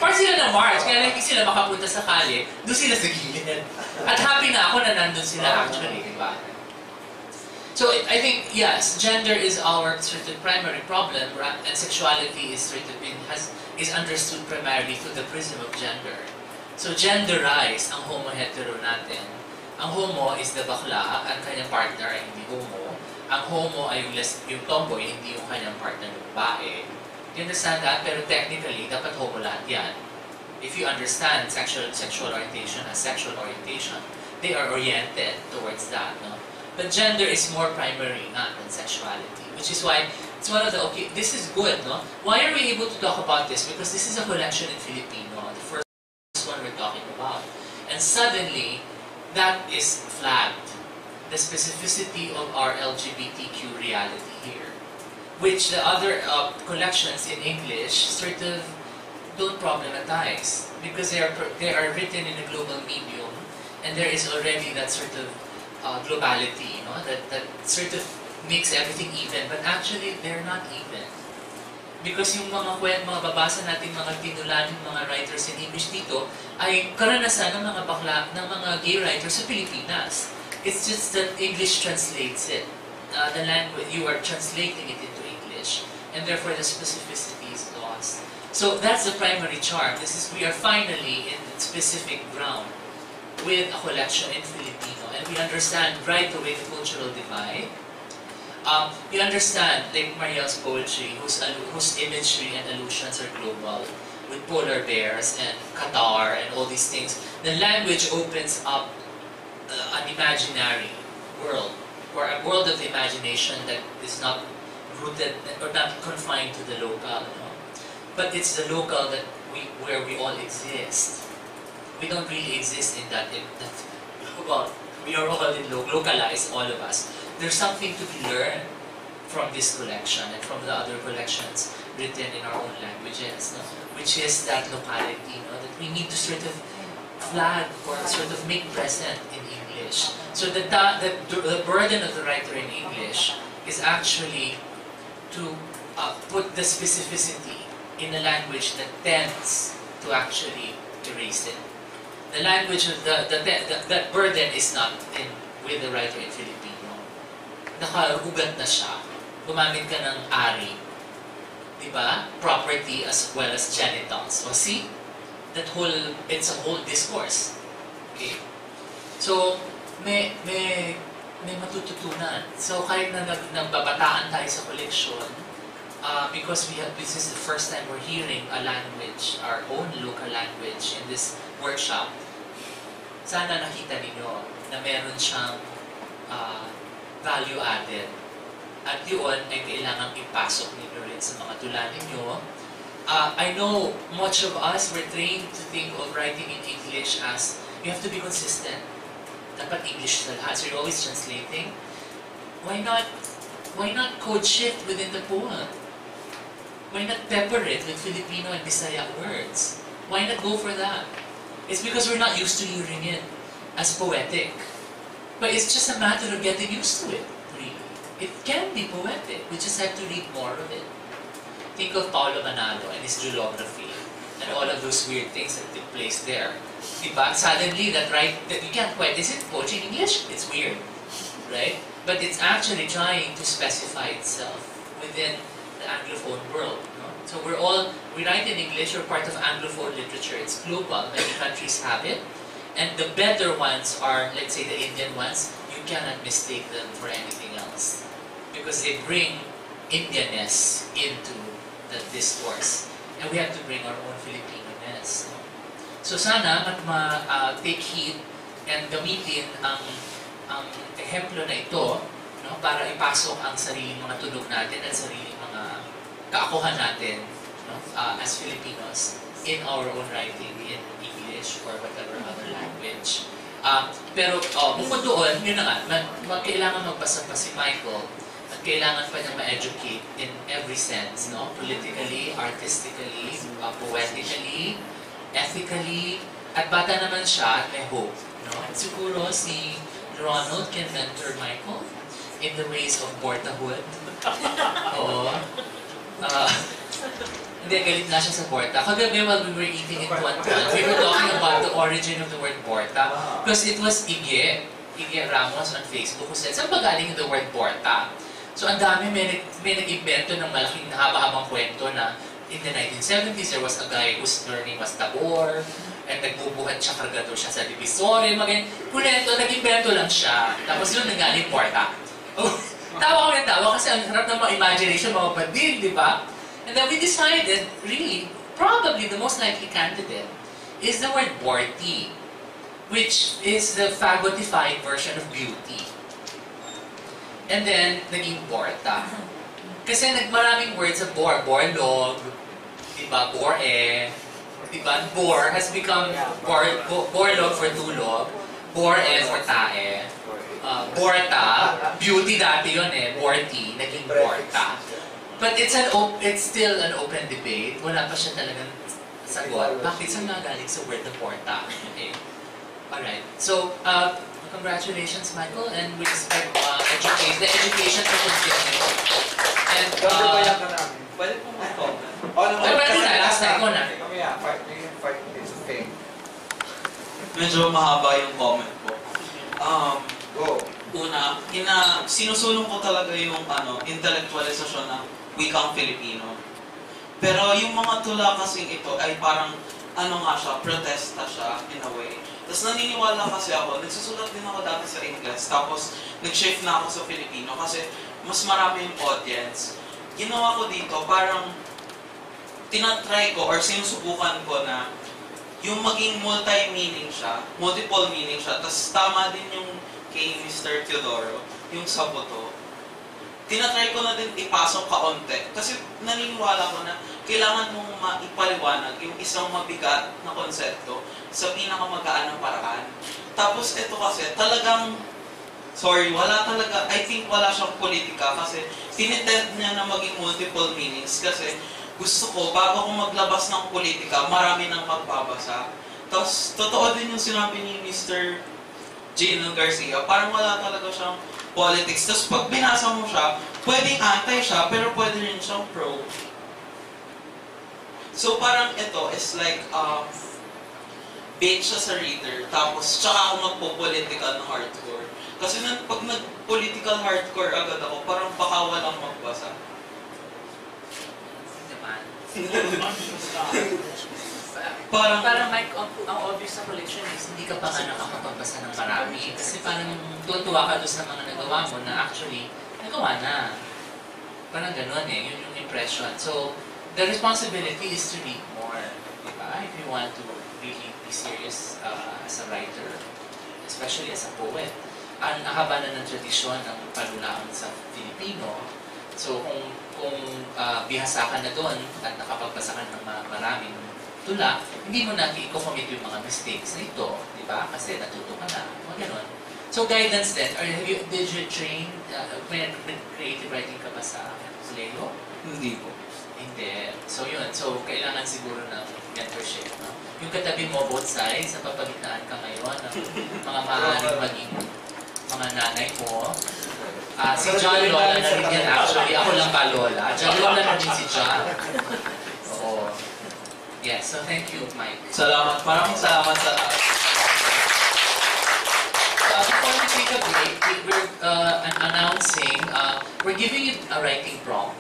S15: Part sila ng march, kaya hindi sila makapunta sa kalye, doon sila sa gilid. At happy na ako na nandun sila actually, diba? So I think, yes, gender is our sort of primary problem, and sexuality is sort of is understood primarily through the prism of gender. So genderize ang homo-hetero natin. Ang homo is the bakla, ang kanyang partner ay hindi homo. Ang homo ay yung tomboy, hindi yung kanyang partner ng babae. You understand that? Pero technically, dapat homo lahat yan. If you understand sexual orientation as sexual orientation, they are oriented towards that, no? But gender is more primary than sexuality, which is why it's one of the, okay, this is good, no? Why are we able to talk about this? Because this is a collection in Filipino. The first one we're and suddenly, that is flagged. The specificity of our LGBTQ reality here, which the other collections in English sort of don't problematize because they are written in a global medium, and there is already that sort of globality, that sort of makes everything even, but actually they're not even. Because yung mga babasa natin mga tinulan, mga writers in English dito, ay karanasan ng mga bakla, ng mga gay writers sa Pilipinas. It's just that English translates it. The language, you are translating it into English, and therefore the specificity is lost. So that's the primary charm. We are finally in specific ground with a collection in Filipino, and we understand right away the cultural divide. You understand, like Mariel's poetry, whose imagery and allusions are global, with polar bears and Qatar and all these things. The language opens up an imaginary world, or a world of imagination that is not rooted or not confined to the local, but it's the local where we all exist. We don't really exist in that well, we are all localized, all of us. There's something to be learned from this collection and from the other collections written in our own languages, which is that locality, that we need to sort of flag or sort of make present in English. So the burden of the writer in English is actually to put the specificity in a language that tends to actually erase it. The language of that burden is not with the writer in Filipino. Nakahugat na siya. Gumamit ka ng ari. Diba? Property as well as genitals. O see? It's a whole discourse. Okay? So, may matututunan. So, kahit na nagbabataan tayo sa collection, because this is the first time we're hearing a language, our own local language in this workshop, sana nakita ninyo na meron siyang value added. At yun ay kailangan ipasok ninyo rin sa mga tula ninyo. I know much of us were trained to think of writing in English as you have to be consistent. Dapat English sa lahat. So you're always translating. Why not code shift within the poem? Why not pepper it with Filipino and Bisaya words? Why not go for that? It's because we're not used to hearing it as poetic. But it's just a matter of getting used to it, really. It can be poetic. We just have to read more of it. Think of Paulo Manalo and his geography and all of those weird things that took place there. Diba? Suddenly, that you can't quite, is it poetry in English? It's weird, right? But it's actually trying to specify itself within the Anglophone world. So we write in English, we're part of Anglophone literature. It's global. Many countries have it. And the better ones are, let's say the Indian ones, you cannot mistake them for anything else. Because they bring Indianness into the discourse. And we have to bring our own Filipino-ness. So sana take heed and gamitin ang ehemplo na ito para ipasok ang sariling mga tunog natin at sariling mga kaakuhan natin as Filipinos in our own writing in English or whatever other language. Pero bukod doon, yun na nga, kailangan magbasa pa si Michael at kailangan pa niya ma-educate in every sense, politically, artistically, poetically, ethically, at bata naman siya at may hope. Siguro si Ronald can mentor Michael in the ways of Bortahood. Oo. Hindi, galit na siya sa Borta. Kagabi while we were eating in Tuan-Tuan, we were talking about the origin of the word Borta. Because it was Ige Ramos on Facebook who said, saan ba galing the word Borta? So ang dami, may nag-invento ng malaking haba-habang kwento na in the 1970s, there was a guy whose learning was Tabor, and nagbubuhat siya, kargador siya sa Divisoria, kunento, nag-invento lang siya. Tapos yun, nanggaling Borta. Tawa ko yung tawa kasi ang harap ng mga imagination, mga bandil, di ba? And then we decided, really, probably the most likely candidate is the word Borty, which is the fagotified version of beauty. And then, naging Borta. Kasi maraming words sa borlog, di ba, bore, Diba? Bor has become borlog for tulog. Bor-e for tae. Borta, beauty dati yun eh. Borty, naging borta. But it's still an open debate. Wala pa siya talagang sagot. Bakit saan nga galing sa word na porta? Okay. Alright. So, congratulations, Michael, and we expect the education to continue. And,
S12: Pwede po mag-comment.
S15: pwede na, last time, ikaw na.
S12: Mamaya, 5 minutes, okay.
S1: Medyo mahaba yung comment ko.
S12: Go.
S1: Una, sinusulong ko talaga yung intellectualisasyon ng wikang Filipino. Pero yung mga tula kasing ito ay parang protesta siya in a way. Tapos naniniwala kasi ako, nagsusulat din ako dati sa English, tapos nag-shift na ako sa Filipino kasi mas marami yung audience. Ginawa ko dito, parang tinatry ko or sinusubukan ko na yung maging multi-meaning siya, multiple meaning siya, tapos tama din yung kay Mr. Teodoro, yung sa buto. Tinatry ko na din ipasok kaunti kasi naniniwala ko na kailangan mong maipaliwanag yung isang mabigat na konsepto sa pinakamagaan na paraan. Tapos ito kasi talagang, I think wala siyang politika kasi tinitend niya na maging multiple meanings kasi gusto ko, bago ko maglabas ng politika, marami nang magbabasa. Tapos, totoo din yung sinabi ni Mr. Gino Garcia, parang wala talaga siyang politics. Tapos, pag binasa mo siya, pwedeng anti siya, pero pwede rin siyang pro. So, parang ito is like, bait siya sa reader, tapos tsaka ako magpo-political na hardcore. Kasi pag nag-political hardcore agad ako, parang baka walang magbasa.
S15: Parang Mike, ang obvious sa collection is hindi ka pa nga nakakapagbasa ng marami. Kasi parang tuwa ka doon sa mga nagawa mo na actually, nagawa na. Parang ganun eh, yun yung impression. So, the responsibility is to read more. Diba? If you want to really be serious as a writer, especially as a poet. Ang haba na ng tradisyon ng panulaan sa Filipino. So, kung bihasa ka na doon at nakapagbasa ka ng maraming tula, hindi mo na i-commit yung mga mistakes na ito, di ba? Kasi natuto ka na, mga ganon. So, guidance din. Did you train, creative writing ka ba sa Leo?
S1: Hindi po.
S15: Hindi. So, yun. So, kailangan siguro ng mentorship, no? Yung katabi mo, both sides, napapagitnaan ka ngayon ng mga maaaring maging mga nanay mo. Si John Lola na rin yan actually. Ako lang ba Lola? John Lola na rin si John. Oo. Yes, so thank you, Mike.
S1: Salamat. Maraming salamat sa lahat.
S15: Before we take a break, we're announcing, we're giving you a writing prompt.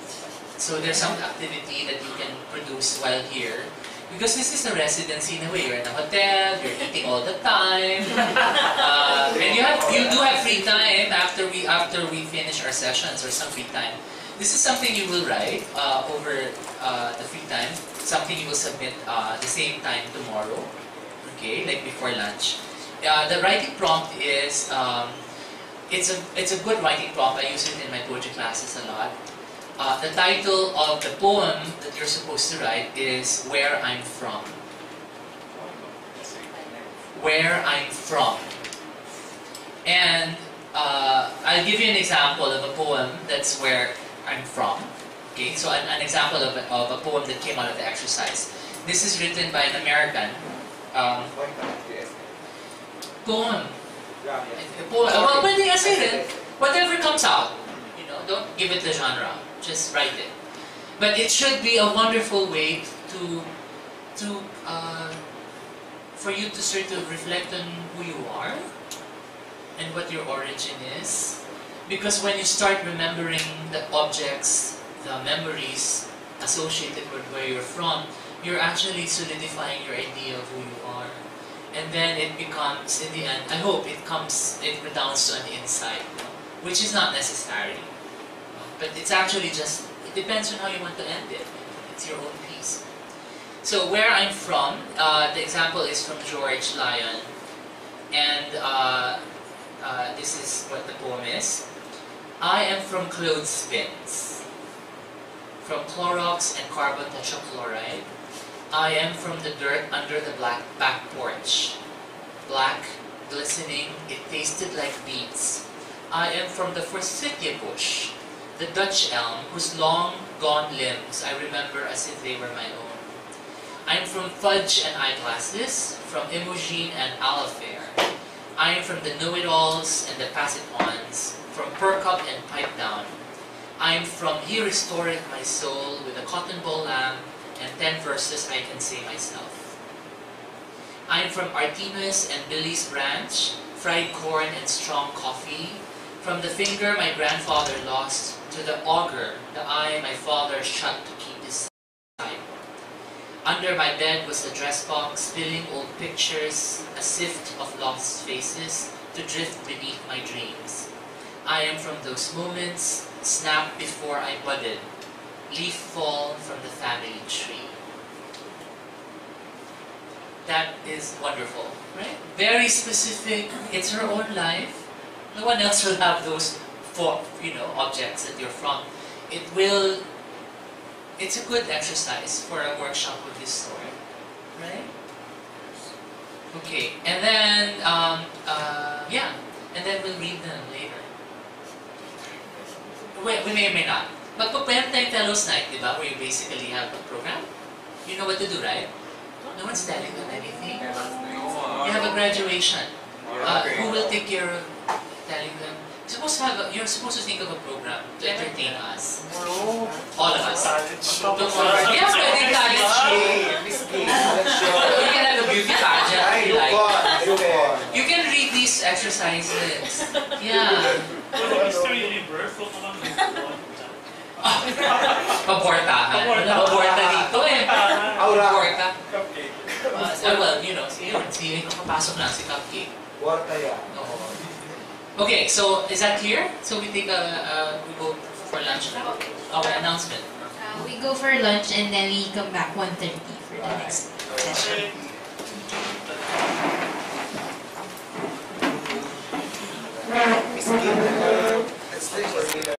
S15: So there's some activity that you can produce while here. Because this is a residency in a way. You're in a hotel, you're eating all the time, and you do have free time after we finish our sessions or some free time. This is something you will write over the free time. Something you will submit the same time tomorrow. Okay, like before lunch. The writing prompt is it's a good writing prompt. I use it in my poetry classes a lot. The title of the poem that you're supposed to write is Where I'm From. Where I'm From. And I'll give you an example of a poem that's where I'm from. Okay, so an example of a poem that came out of the exercise. This is written by an American poem. Well, pwede essay rin. Whatever comes out. You know, don't give it the genre. Just write it. But it should be a wonderful way for you to sort of reflect on who you are and what your origin is. Because when you start remembering the objects, the memories associated with where you're from, you're actually solidifying your idea of who you are. And then it becomes, in the end, I hope it redounds to an insight, which is not necessary. But it's actually just, it depends on how you want to end it. It's your own piece. So where I'm from, the example is from George Lyon. And this is what the poem is. I am from clothespins, from Clorox and carbon tetrachloride, I am from the dirt under the black back porch. Black, glistening, it tasted like beets. I am from the forsythia bush, the Dutch elm whose long gone limbs I remember as if they were my own. I am from fudge and eyeglasses, from Imogen and Alafair. I am from the know-it-alls and the pass-it-ons, from perk-up and pipe-down. I am from he restoreth my soul with a cotton ball lamb and 10 verses I can say myself. I am from Artemis and Billy's branch, fried corn and strong coffee, from the finger my grandfather lost to the auger the eye my father shut to keep his sight. Under my bed was the dress box, spilling old pictures, a sift of lost faces to drift beneath my dreams. I am from those moments, snapped before I budded, leaf fall from the family tree. That is wonderful, right? Very specific. It's her own life. No one else will have those objects that you're from. It's a good exercise for a workshop of this sort, right? Okay, and then and then we'll read them later. We may or may not. Magpapayam tayong Fellows Night, di ba? Where you basically have a program. You know what to do, right? No one's telling them anything. You have a graduation. Who will take care of telling them? You're supposed to think of a program to entertain us. All of us. Don't worry. Yeah, pwedeng talent show. You can have a beauty pageant if you like. You can read these exercises. Yeah.
S11: Mr. Universe, huwag naman
S15: Pabortahan. Paborta dito eh. Paborta. Well, kapapasok lang si Cupcake.
S12: Borta yan.
S15: Okay, so is that clear? So we take we go for lunch now. Our announcement.
S16: We go for lunch and then we come back 1:30 for the next session.
S12: Let's